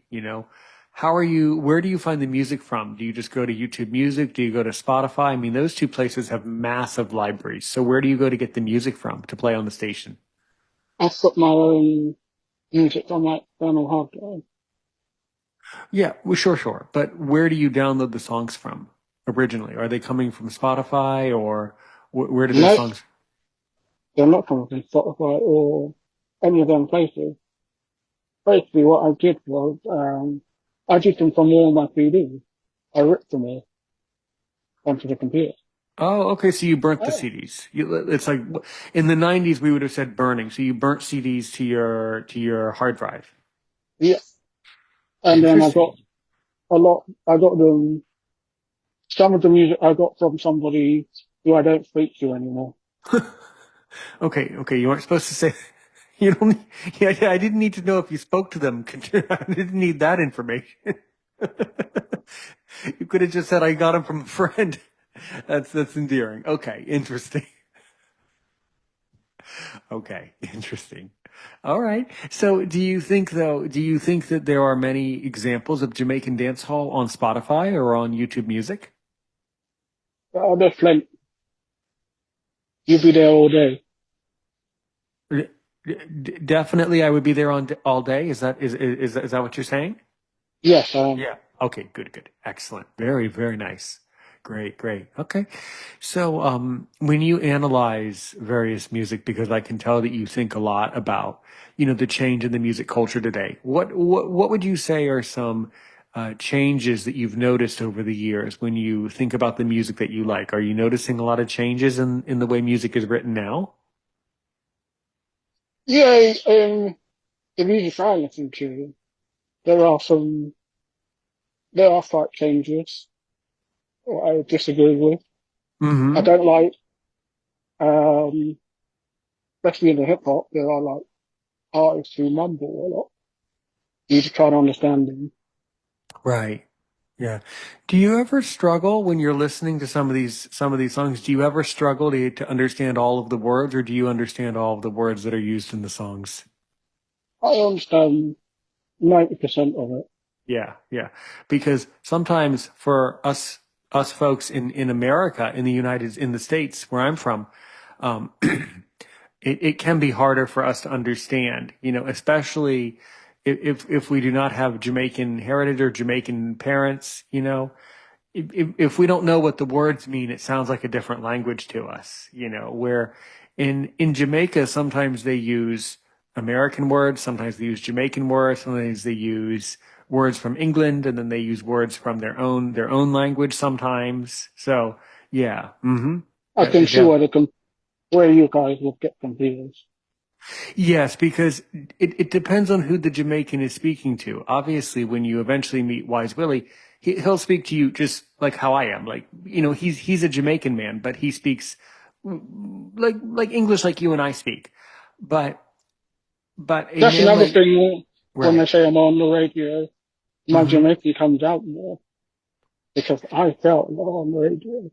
where do you find the music from? Do you just go to YouTube Music? Do you go to Spotify? I mean, those two places have massive libraries. So where do you go to get the music from to play on the station? I've got my own music on my external hard drive. Yeah, well, sure. But where do you download the songs from originally? Are they coming from Spotify or where do those No, songs? they're not coming from Spotify or any of them places. Basically, what I did was I did them from all my CDs. I ripped them all onto the computer. Oh, okay. So you burnt the Oh, CDs. It's like in the 90s we would have said burning. So you burnt CDs to your hard drive. yeah. And then I got Interesting. a lot. I got them. Some of the music I got from somebody who I don't speak to anymore. Okay. You weren't supposed to say you don't. Yeah. I didn't need to know if you spoke to them. I didn't need that information. You could have just said I got them from a friend. That's endearing. Okay, interesting. Okay, interesting. All right. So, do you think that there are many examples of Jamaican dancehall on Spotify or on YouTube Music? But I just like you'll be there all day. Definitely, I would be there on all day. Is that what you're saying? Yes, Yeah. Okay, good. Excellent. Very nice. Great. Okay. So, when you analyze various music, because I can tell that you think a lot about, the change in the music culture today, what would you say are some changes that you've noticed over the years when you think about the music that you like? Are you noticing a lot of changes in the way music is written now? yeah. The music I listen to, there are some, there are slight changes what I disagree with. I Mm-hmm. don't like, um, especially in the hip hop, there are like artists who mumble a lot. You just try to understand them. Right. Yeah. Do you ever struggle when you're listening to some of these songs? Do you ever struggle to understand all of the words, or do you understand all of the words that are used in the songs? I understand 90% of it. Yeah. Because sometimes for us folks in America, in the States where I'm from, um, it can be harder for us to understand, especially if we do not have Jamaican heritage or Jamaican parents, if we don't know what the words mean, it sounds like a different language to us, where in Jamaica, sometimes they use American words, sometimes they use Jamaican words, sometimes they use words from England, and then they use words from their own language sometimes. So yeah, I can see yeah, why where you guys would get some viewers. Yes, because it depends on who the Jamaican is speaking to. Obviously, when you eventually meet Wise Willie, he'll speak to you just like how I am. Like, he's a Jamaican man, but he speaks like English like you and I speak. But a That's man another like thing when they right. say I'm on the radio, my Hmm. Jamaican comes out more because I felt a lot on the radio.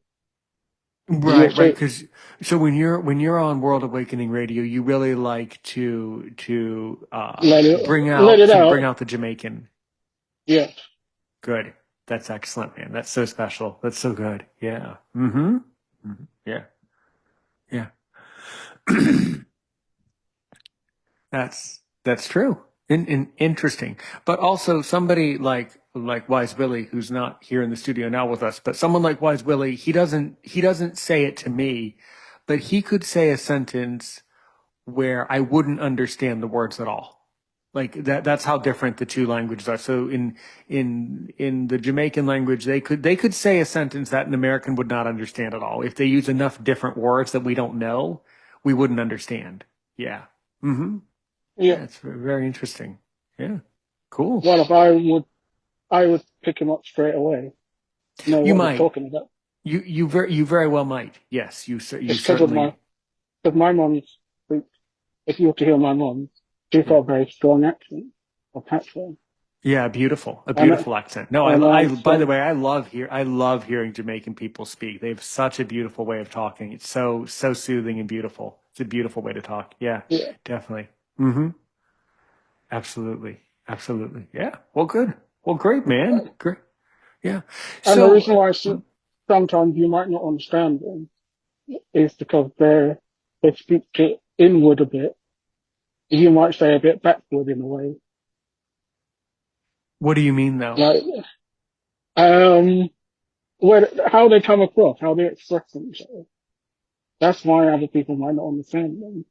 You'll Right, right. say, Because so when you're on World Awakening Radio, you really like to let it bring out. out the Jamaican. Yeah. Good. That's excellent, man. That's so special. That's so good. Yeah. Mm-hmm. Yeah. Yeah. That's true. Interesting. But also somebody like Wise Willie, who's not here in the studio now with us, but someone like Wise Willie, he doesn't say it to me, but he could say a sentence where I wouldn't understand the words at all. Like that's how different the two languages are. So in the Jamaican language, they could say a sentence that an American would not understand at all. If they use enough different words that we don't know, we wouldn't understand. Yeah. Mm-hmm. Yeah. Yeah, it's very interesting. Yeah. Cool. Well, if I would pick him up straight away, know You what he's might. talking about. You very well might. Yes, you It's because of certainly. my mom's, if you were to hear my mom, she's got Yeah. a very strong accent, or accent. Yeah, beautiful. A And, beautiful accent. No, and by the so, way, I love hearing Jamaican people speak. They have such a beautiful way of talking. It's so soothing and beautiful. It's a beautiful way to talk. Yeah, yeah. definitely. Mm-hmm. Absolutely. Absolutely. Yeah. Well, good. Well, great, man. Great. Yeah. And the So, reason why sometimes you might not understand them is because they speak to inward a bit. You might say a bit backward in a way. what do you mean though? Like, um, how they come across, how they express themselves. That's why other people might not understand them.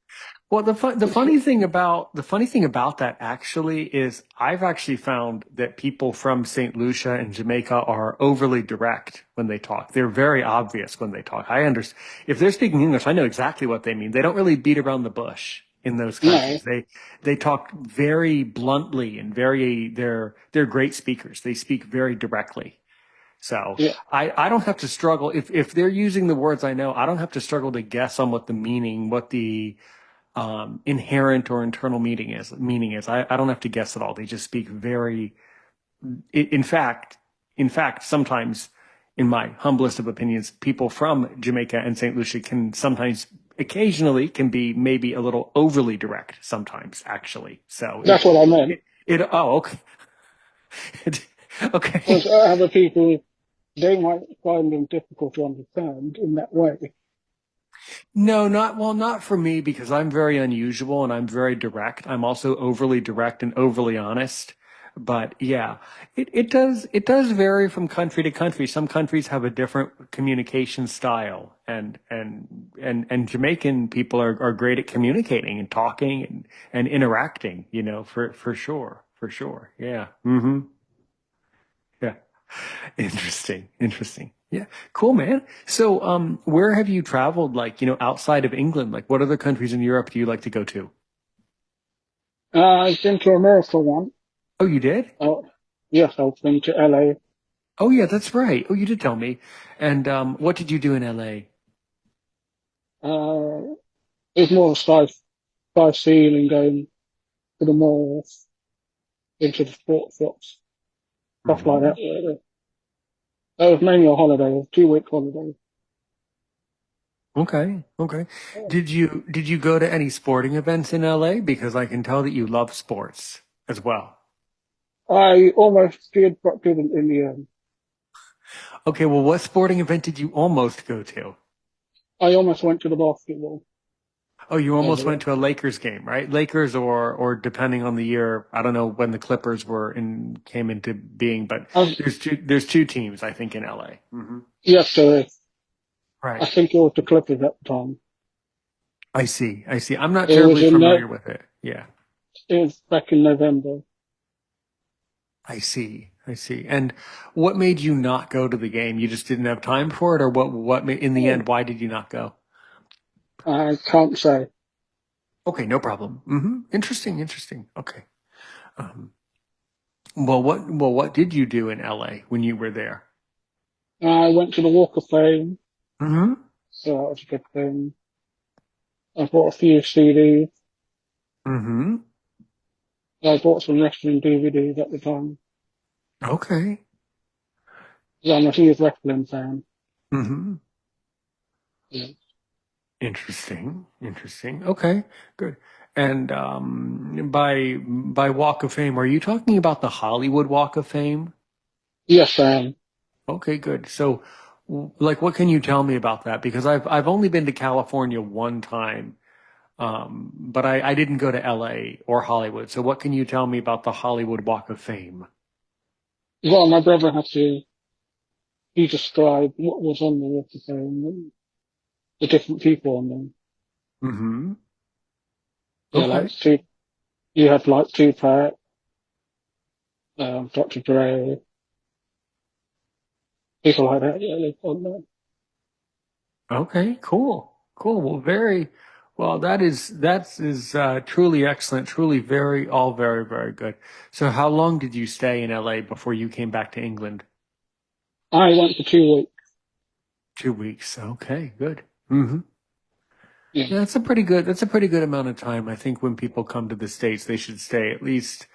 Well, the funny thing about that actually is I've actually found that people from St. Lucia and Jamaica are overly direct when they talk. They're very obvious when they talk. I understand if they're speaking English, I know exactly what they mean. They don't really beat around the bush in those No, countries. They talk very bluntly and they're great speakers. They speak very directly. So yeah, I don't have to struggle if they're using the words I know, I don't have to struggle to guess on what the meaning, what the inherent or internal meaning is. I don't have to guess at all. They just speak very. In fact, sometimes, in my humblest of opinions, people from Jamaica and Saint Lucia can sometimes, occasionally, can be maybe a little overly direct. Sometimes, actually. So that's what I meant. oh, okay. Because Okay. other people, they might find them difficult to understand in that way. No, not for me because I'm very unusual and I'm very direct. I'm also overly direct and overly honest. But yeah, it does vary from country to country. Some countries have a different communication style and Jamaican people are great at communicating and talking and interacting, for sure. For sure. Yeah. Mm-hmm. Yeah. Interesting. Interesting. Yeah. Cool, man. So, where have you traveled, like, outside of England? Like, what other countries in Europe do you like to go to? I've been to America once. Oh, you did? Uh, yes, I've been to LA. Oh, yeah, that's right. Oh, you did tell me. And, what did you do in LA? It's more sightseeing and going to the malls, into the sports shops, stuff like Hmm. that. That was mainly a holiday, a 2 week holiday. Okay. Okay. Did you go to any sporting events in LA? Because I can tell that you love sports as well. I almost did, but didn't in the end. Okay. Well, what sporting event did you almost go to? I almost went to the basketball Oh, you almost over went there. to a Lakers game, right? Lakers or depending on the year, I don't know when the Clippers came into being, but I, there's two teams I think in LA. Hmm. yes, I Right. think it was the Clippers at the time. I see. I see. I'm not It was terribly in familiar with it. Yeah. it was back in November. I see. I see. And what made you not go to the game? You just didn't have time for it, or in the Oh, end, why did you not go? I can't say. Okay, no problem. Interesting, interesting. Okay. Um, well, what did you do in LA when you were there? I went to the Walk of Fame, Mm-hmm. so that was a good thing. I bought a few CDs. Mm-hmm. I bought some wrestling DVDs at the time. Okay. 'Cause I'm a huge wrestling fan. Mm-hmm. Yeah. Interesting. Interesting. Okay, good. And by Walk of Fame, are you talking about the Hollywood Walk of Fame? Yes, I am. Okay, good. So, like, what can you tell me about that? Because I've only been to California one time, but I didn't go to LA or Hollywood. So, what can you tell me about the Hollywood Walk of Fame? Well, my brother had to, he described what was on the Walk of Fame, the different people on them. Mm-hmm. Yeah, Okay. like two, you had like Tupac, Dr. Dre, people like that. Yeah, they on there. Okay. Cool. Cool. Well, very well. That is truly excellent. Truly very all very very good. So, how long did you stay in LA before you came back to England? I went for 2 weeks. 2 weeks. Okay. Good. Mm-hmm. Yeah. Yeah, that's a pretty good amount of time. I think when people come to the States, they should stay at least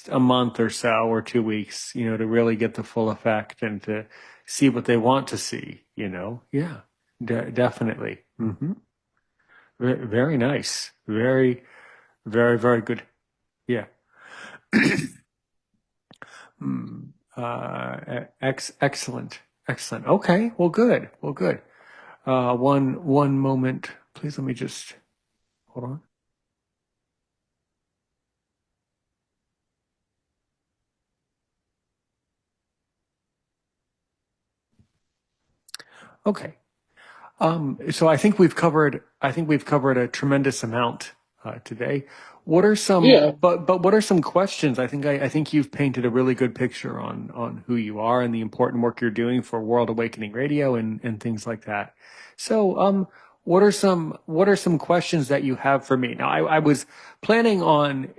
a month or so or 2 weeks, to really get the full effect and to see what they want to see. Yeah, definitely. Very nice. Very, very, very good. Yeah. Excellent. Excellent. Okay. Well, good. Well, good. One moment, please. Let me just hold on. Okay. So I think we've covered a tremendous amount today. What are Yeah. some but what are some questions? I think you've painted a really good picture on who you are and the important work you're doing for World Awakening Radio and things like that. So what are some questions that you have for me? Now I was planning on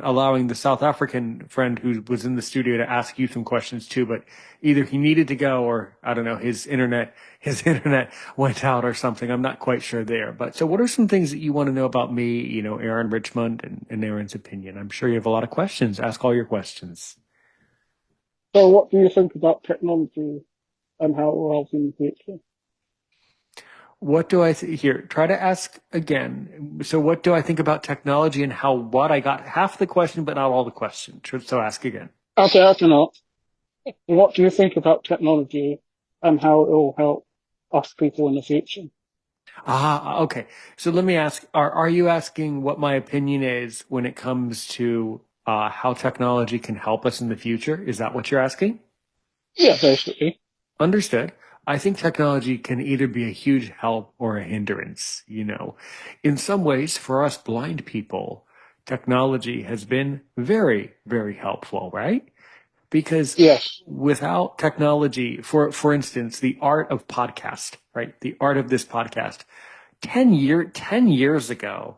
allowing the South African friend who was in the studio to ask you some questions too, but either he needed to go or I don't know, his internet went out or something. I'm not quite sure there. But so what are some things that you want to know about me, Aaron Richmond and Aaron's opinion? I'm sure you have a lot of questions. Ask all your questions. So what do you think about technology and how it will help in the future? What do I here? Try to ask again. So what do I think about technology and how what I got half the question, but not all the question. So ask again. Okay, I can ask. What do you think about technology and how it will help us people in the future? Okay. So let me ask, are you asking what my opinion is when it comes to how technology can help us in the future? Is that what you're asking? Yeah, basically. Understood. I think technology can either be a huge help or a hindrance. In some ways, for us blind people, technology has been very, very helpful, right? Because Yes. without technology, for instance, the art of podcast, right? The art of this podcast, 10 years ago,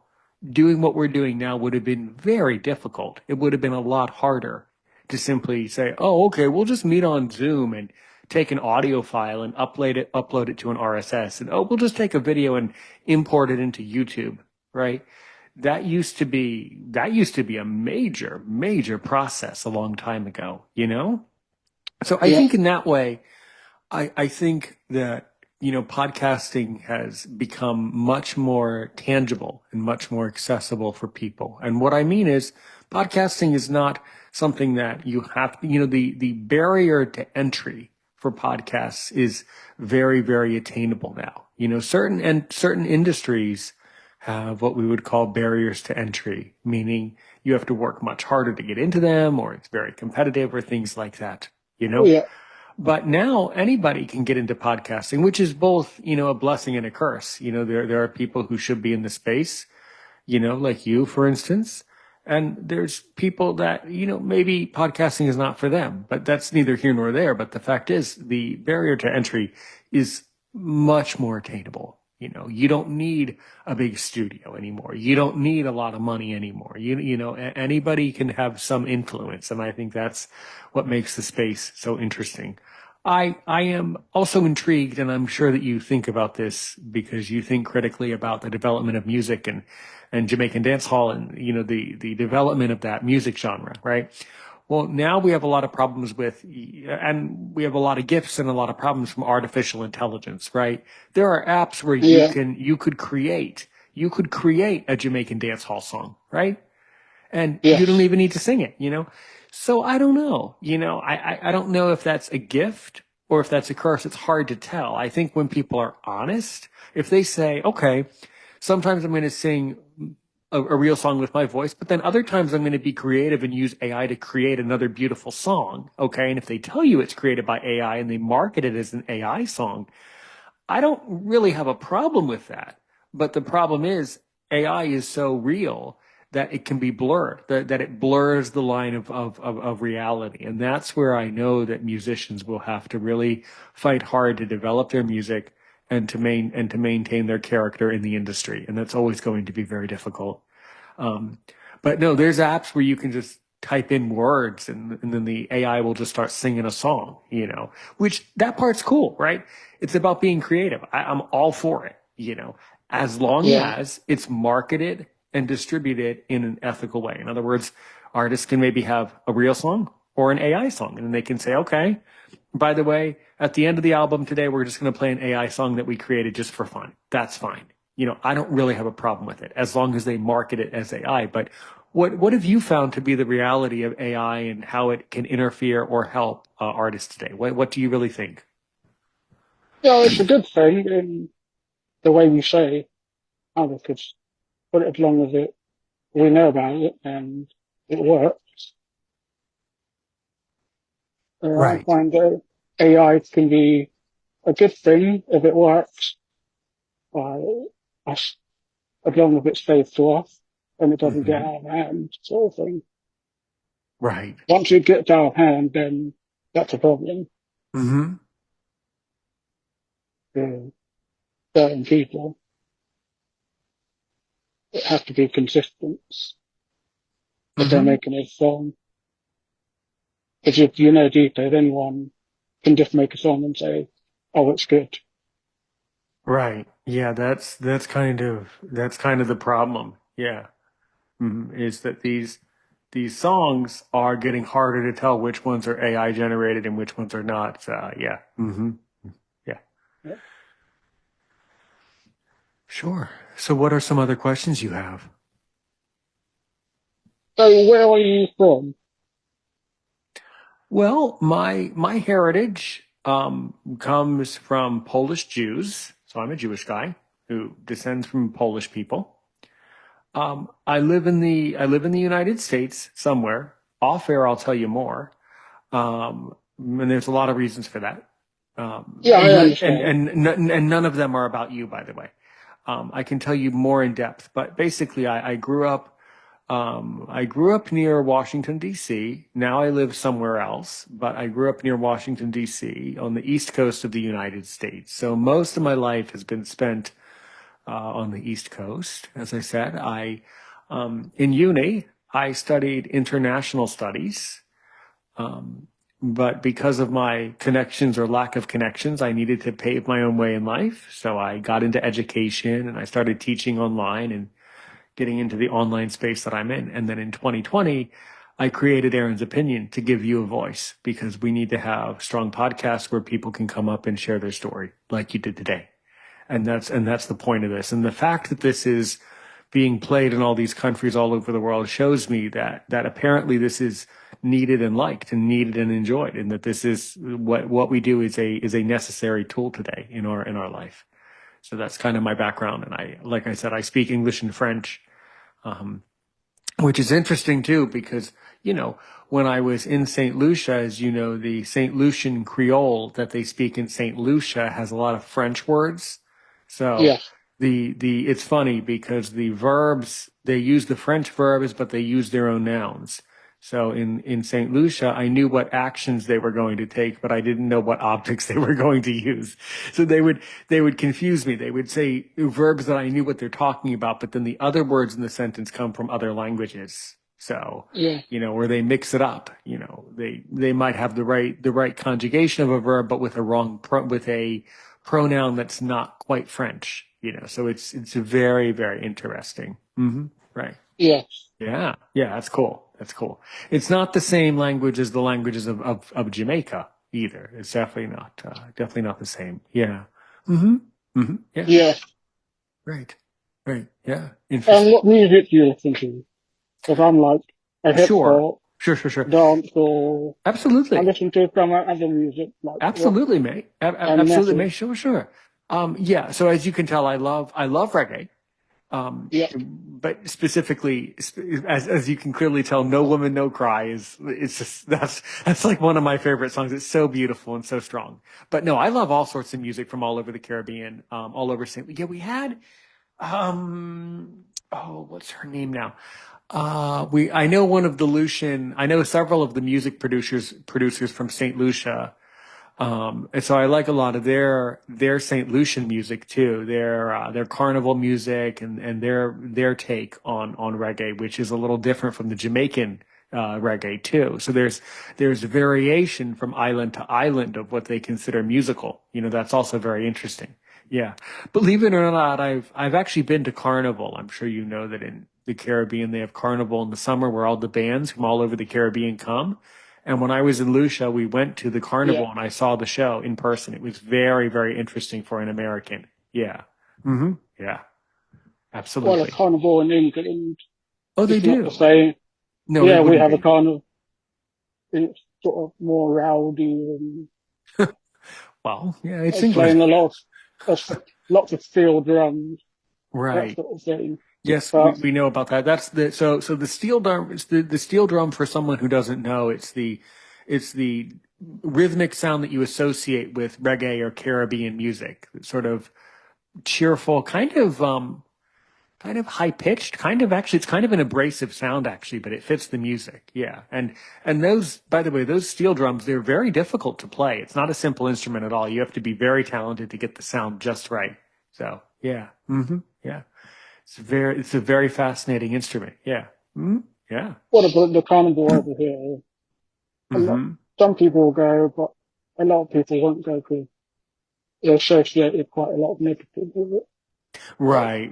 doing what we're doing now would have been very difficult. It would have been a lot harder to simply say, oh, okay, we'll just meet on Zoom and take an audio file and upload it to an RSS. And oh, we'll just take a video and import it into YouTube, right? That used to be a major, major process a long time ago. So I Yeah. think in that way, I think that, podcasting has become much more tangible and much more accessible for people. And what I mean is podcasting is not something that you have to, the barrier to entry for podcasts is very, very attainable now. Certain industries have what we would call barriers to entry, meaning you have to work much harder to get into them or it's very competitive or things like that. You know, Yeah. but now anybody can get into podcasting, which is both, a blessing and a curse. There are people who should be in the space, like you, for instance. And there's people that, maybe podcasting is not for them, but that's neither here nor there. But the fact is the barrier to entry is much more attainable. You know, you don't need a big studio anymore. You don't need a lot of money anymore. Anybody can have some influence. And I think that's what makes the space so interesting. I am also intrigued, and I'm sure that you think about this because you think critically about the development of music and Jamaican dancehall and, the development of that music genre, right? Well, now we have a lot of problems and we have a lot of gifts and a lot of problems from artificial intelligence, right? There are apps where Yeah, you could create a Jamaican dance hall song, right? And you don't yes, even need to sing it. So I don't know, I don't know if that's a gift or if that's a curse. It's hard to tell. I think when people are honest, if they say, okay, sometimes I'm going to sing a real song with my voice, but then other times I'm going to be creative and use AI to create another beautiful song. Okay. And if they tell you it's created by AI and they market it as an AI song, I don't really have a problem with that. But the problem is AI is so real that it can be blurred, that it blurs the line of reality. And that's where I know that musicians will have to really fight hard to develop their music and to maintain their character in the industry. And that's always going to be very difficult. Um, but no, there's apps where you can just type in words and then the AI will just start singing a song, which that part's cool, right? It's about being creative. I'm all for it, as long yeah, as it's marketed and distributed in an ethical way. In other words, artists can maybe have a real song or an AI song, and then they can say, okay, by the way, at the end of the album today, we're just going to play an AI song that we created just for fun. That's fine. I don't really have a problem with it as long as they market it as AI. But what have you found to be the reality of AI and how it can interfere or help artists today? What do you really think? yeah. It's a good thing in the way we say, oh, we could put it as long as we know about it and it works. I Right. find that AI can be a good thing if it works, uh, as, as long as it stays to us and it doesn't get Hmm. out of hand, sort of thing. Right. Once it gets out of hand, then that's a problem Hmm. for certain people. It has to be consistent if they're Hmm. making a song. Because if you know deep that anyone can just make a song and say, "Oh, it's good." Right. Yeah, that's kind of the problem. Yeah. Is that these songs are getting harder to tell which ones are AI generated and which ones are not. Yeah. Yeah. Yeah. Sure. So what are some other questions you have? So where are you from? Well, my heritage comes from Polish Jews, so I'm a Jewish guy who descends from Polish people. I live in the United States somewhere. Off air, I'll tell you more. And there's a lot of reasons for that. Yeah, And I none and, understand. and none of them are about you, by the way. I can tell you more in depth, but basically, I grew up near Washington, D.C. Now I live somewhere else, but I grew up near Washington, D.C. on the East Coast of the United States. So most of my life has been spent on the East Coast. As I said, in uni, I studied international studies. But because of my connections or lack of connections, I needed to pave my own way in life. So I got into education and I started teaching online and getting into the online space that I'm in. And then in 2020, I created Aaron's Opinion to give you a voice because we need to have strong podcasts where people can come up and share their story like you did today. And that's the point of this. And the fact that this is being played in all these countries all over the world shows me that apparently this is needed and liked and needed and enjoyed, and that this is what we do is a necessary tool today in our life. So that's kind of my background. And like I said, I speak English and French, um, which is interesting too, because, when I was in St. Lucia, as you know, the St. Lucian Creole that they speak in St. Lucia has a lot of French words. So Yes. it's funny because the verbs, they use the French verbs, but they use their own nouns. So in St. Lucia, I knew what actions they were going to take, but I didn't know what objects they were going to use. So they would confuse me. They would say verbs that I knew what they're talking about, but then the other words in the sentence come from other languages. So, Yeah, or they mix it up. They might have the right conjugation of a verb, but with with a pronoun that's not quite French. So it's very, very interesting. Right. yeah. Yeah, yeah, that's cool. That's cool. It's not the same language as the languages of Jamaica either. It's definitely not the same. Yeah. Yeah. Yeah. Right. Right. Yeah. And Interesting. what music do you listen to? Because I'm like a hip Sure. hop, Sure. dance, or I Absolutely. listen to some other music like rock Absolutely, mate. and Absolutely, metal. mate. Sure. Yeah. So as you can tell, I love reggae. Yeah, But specifically, as you can clearly tell, "No Woman, No Cry" it's just that's like one of my favorite songs. It's so beautiful and so strong. But no, I love all sorts of music from all over the Caribbean, all over St. Yeah, we had oh, what's her name now? I know one of the Lucian. I know several of the music producers from St. Lucia. And so I like a lot of their St. Lucian music too, their carnival music and their take on reggae, which is a little different from the Jamaican reggae too. So there's variation from island to island of what they consider musical. That's also very interesting. Yeah. Believe it or not, I've actually been to Carnival. I'm sure you know that in the Caribbean they have Carnival in the summer where all the bands from all over the Caribbean come. And when I was in Lucia, we went to the yeah. carnival and I saw the show in person. It was very, very interesting for an American. Yeah. Yeah. Well, a Absolutely. carnival in England, Oh, they it's not the do. same. No, it Yeah, we wouldn't have a be. carnival. It's sort of more rowdy and Well, yeah, it's playing England. lots of steel drums, that Right. sort of thing. Yes, But we know about that. That's so the steel drum. It's the steel drum for someone who doesn't know. It's the rhythmic sound that you associate with reggae or Caribbean music. Sort of cheerful, kind of high pitched, kind of actually, it's kind of an abrasive sound actually, but it fits the music. Yeah. And those, by the way, those steel drums, they're very difficult to play. It's not a simple instrument at all. You have to be very talented to get the sound just right. So yeah. Yeah. It's a very fascinating instrument. Yeah. Yeah. what about the carnival over here? A lot, hmm some people will go, but a lot of people won't go because they associated quite a lot of negative with it. Right.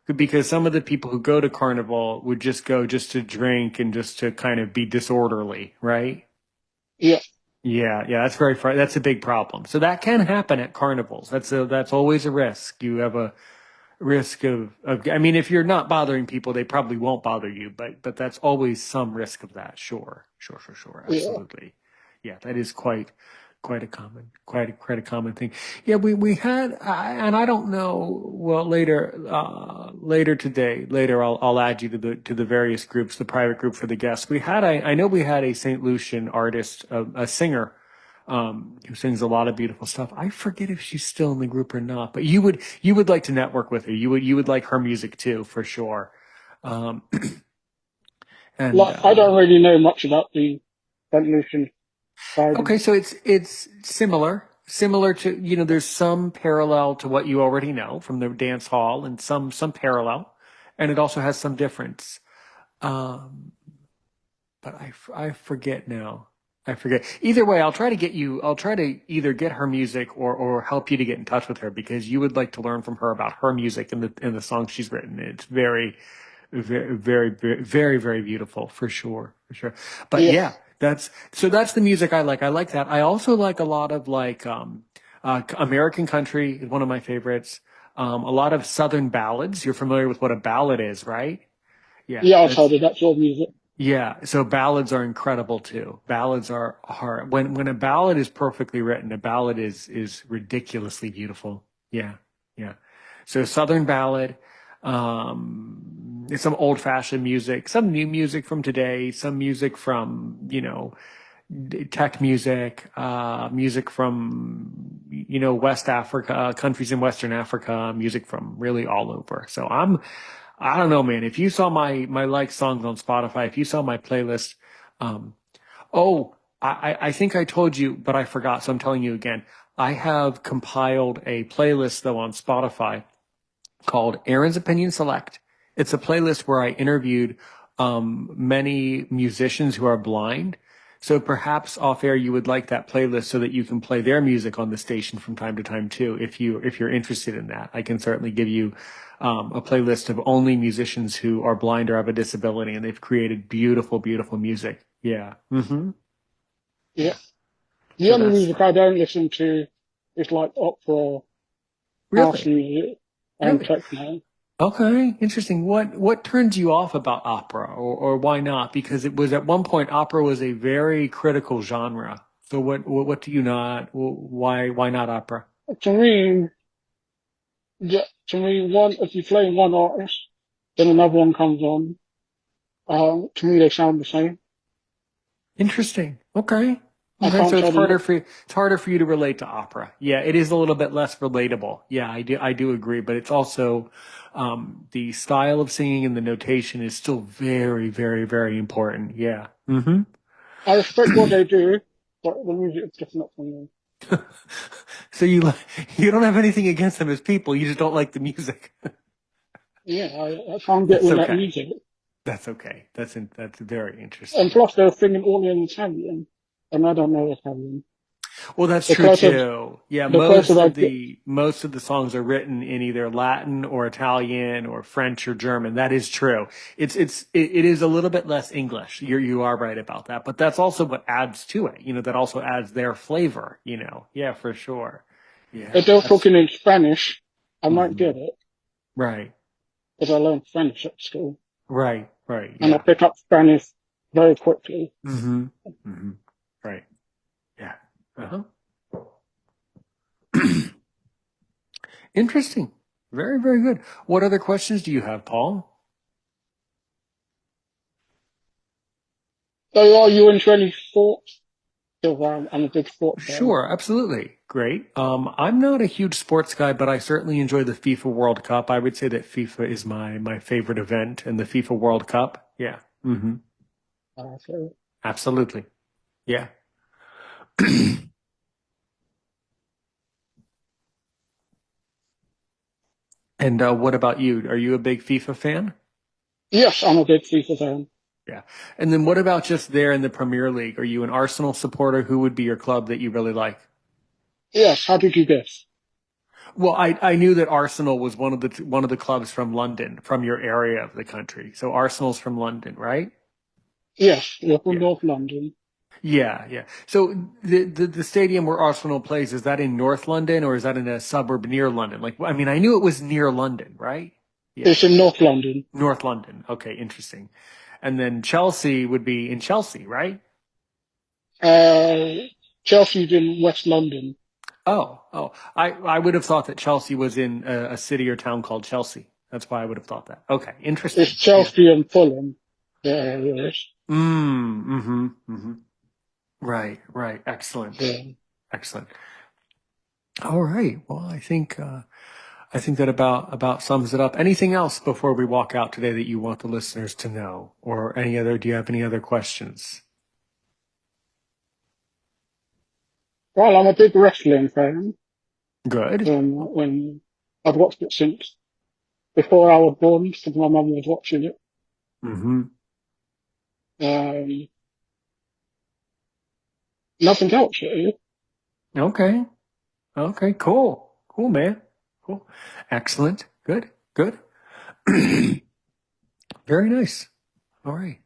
Because some of the people who go to Carnival would just go just to drink and just to kind of be disorderly, right? Yeah, Yeah, that's a big problem. So that can happen at carnivals. That's always a risk. You have a risk I mean, if you're not bothering people, they probably won't bother you, but that's always some risk of that. Sure. yeah. Absolutely. Yeah, that is quite a common thing. Yeah, we had, and I don't know. Well, later today, I'll add you to the various groups, the private group for the guests. I know we had a St. Lucian artist, a singer, who sings a lot of beautiful stuff. I forget if she's still in the group or not, but you would like to network with her. You would like her music too, for sure. Um, and Like, I don't really know much about the Revolution side of Okay, so it's similar to, there's some parallel to what you already know from the dance hall and some parallel, and it also has some difference. Um, but I forget now. I forget. Either way, I'll try to either get her music or help you to get in touch with her because you would like to learn from her about her music and the songs she's written. It's very beautiful for sure. But yeah, yeah, that's the music I like. I like that. I also like a lot of American country is one of my favorites. A lot of Southern ballads. You're familiar with what a ballad is, right? Yeah, yeah. I've heard that's of that sort of music. yeah. So ballads are incredible too. Ballads are hard. When a ballad is perfectly written, a ballad is ridiculously beautiful. Yeah, yeah. So Southern ballad, some old fashioned music, some new music from today, some music from, tech music, music from, West Africa, countries in Western Africa, music from really all over. So I don't know, man. If you saw my like songs on Spotify, if you saw my playlist, um, oh, I think I told you, but I forgot, so I'm telling you again. I have compiled a playlist though on Spotify called Aaron's Opinion Select. It's a playlist where I interviewed many musicians who are blind. So perhaps off air you would like that playlist so that you can play their music on the station from time to time too. If you're interested in that, I can certainly give you a playlist of only musicians who are blind or have a disability, and they've created beautiful, beautiful music. Yeah. Yeah. The So only that's music I don't listen to is like opera, house really, music, and really. techno. Okay, interesting. What turns you off about opera, or why not? Because it was at one point opera was a very critical genre. So what do you not? Why not opera? To me, one if you play one artist, then another one comes on. To me, they sound the same. Interesting. Okay. I Okay, can't so tell them. it's harder for you to relate to opera. Yeah, it is a little bit less relatable. Yeah, I do agree, but it's also the style of singing and the notation is still very, very, very important. Yeah. I respect what they do, but the music is just not for me. So you don't have anything against them as people, you just don't like the music. Yeah, I can't get That's with that okay. music. That's okay. That's very And interesting. plus, they're singing all in Italian, and I don't know Italian. Well, that's The true closest, too. Yeah, the closest I get, most of the songs are written in either Latin or Italian or French or German. That is true. It is a little bit less English. You are right about that. But that's also what adds to it. That also adds their flavor, Yeah, for sure. if Yeah, they're that's talking in Spanish, I might mhm. get it Right. because I learned Spanish at school, Right, right. and I Yeah. pick up Spanish very quickly. hmm hmm Right. Yeah. Uh-huh. Interesting. Very, very good. What other questions do you have, Paul? So, are you into any sports? Because I'm a big sports fan. Sure, absolutely. Great. I'm not a huge sports guy, but I certainly enjoy the FIFA World Cup. I would say that FIFA is my favorite event, and the FIFA World Cup. Yeah. So, Absolutely. Yeah. And what about you? Are you a big FIFA fan? yes, I'm a big FIFA fan. Yeah. And then what about just there in the Premier League? Are you an Arsenal supporter? Who would be your club that you really like? Yes, how did you guess? Well, I knew that Arsenal was one of the clubs from London, from your area of the country. So Arsenal's from London, right? Yes, you're from Yeah. North London. Yeah, yeah. So the stadium where Arsenal plays, is that in North London or is that in a suburb near London? Like, I mean, I knew it was near London, right? Yeah. It's in North London. North London. Okay, interesting. And then Chelsea would be in Chelsea, right? Uh, Chelsea's in West London. Oh. I would have thought that Chelsea was in a city or town called Chelsea. That's why I would have thought that. Okay, It's interesting. Yeah. Chelsea and Fulham. Yeah, yes. Mm-hmm. Right, right. Excellent. Yeah. Excellent. All right. Well, I think that about sums it up. Anything else before we walk out today that you want the listeners to know, or do you have any other questions? Well, I'm a big wrestling fan. Good. When I've watched it since before I was born, because my mum was watching it. Mm-hmm. Um, nothing else really. Okay. Okay. Cool. Cool, man. Cool. Excellent. Good. Good. Very nice. All right.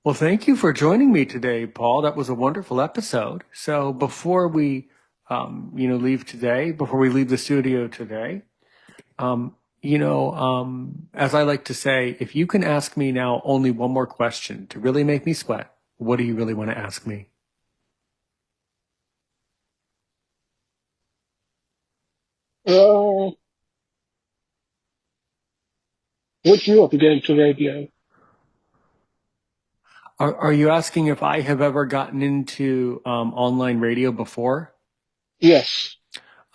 Well, thank you for joining me today, Paul. That was a wonderful episode. So before we, leave today, before we leave the studio today, as I like to say, if you can ask me now only one more question to really make me sweat, what do you really want to ask me? Uh, would you ever get into radio? Are you asking if I have ever gotten into online radio before? Yes.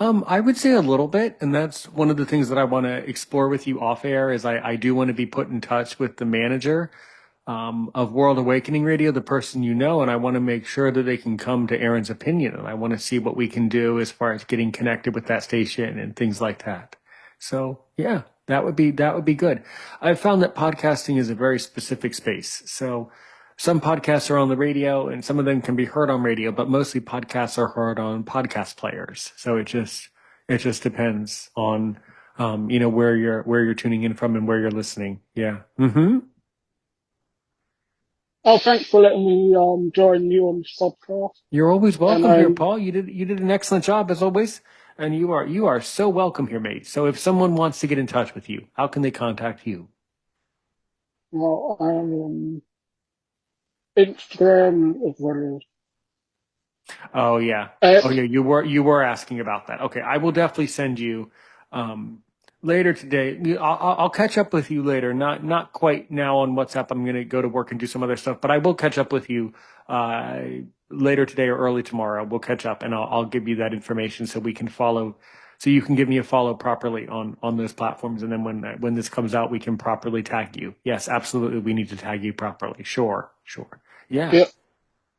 I would say a little bit, and that's one of the things that I want to explore with you off air is I do want to be put in touch with the manager of World Awakening Radio, the person you know, and I want to make sure that they can come to Aaron's opinion, and I want to see what we can do as far as getting connected with that station and things like that. So yeah, that would be good. I've found that podcasting is a very specific space. So some podcasts are on the radio and some of them can be heard on radio, but mostly podcasts are heard on podcast players. So it just depends on where you're tuning in from and where you're listening. Yeah. Oh, thanks for letting me join you on this podcast. You're always And welcome here, Paul. You did an excellent job as always, and you are so welcome here, mate. So if someone wants to get in touch with you, how can they contact you? well, I am on Instagram as well Oh yeah. as Oh yeah, you were asking about that. Okay, I will definitely send you um later today. I'll catch up with you later. Not quite now on WhatsApp. I'm gonna go to work and do some other stuff, but I will catch up with you uh later today or early tomorrow. We'll catch up and I'll give you that information so we can follow so you can give me a follow properly on those platforms, and then when this comes out we can properly tag you. Yes, absolutely, we need to tag you properly. Sure, sure. Yeah. yeah,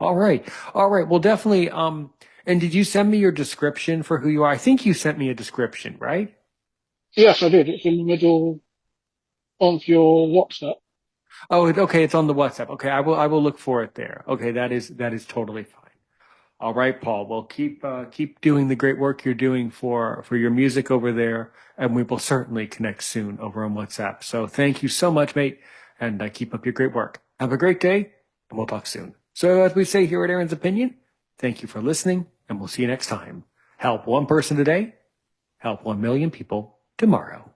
All right. All right. Well, definitely. And did you send me your description for who you are? I think you sent me a description, right? yes, I did. It's in the middle of your WhatsApp. Oh, okay. It's on the WhatsApp. Okay. I will look for it there. Okay. That is totally fine. All right, Paul. Well, keep doing the great work you're doing for your music over there, and we will certainly connect soon over on WhatsApp. So thank you so much, mate, and keep up your great work. Have a great day, and we'll talk soon. So as we say here at Aaron's Opinion, thank you for listening, and we'll see you next time. Help one person today, help 1 million people tomorrow.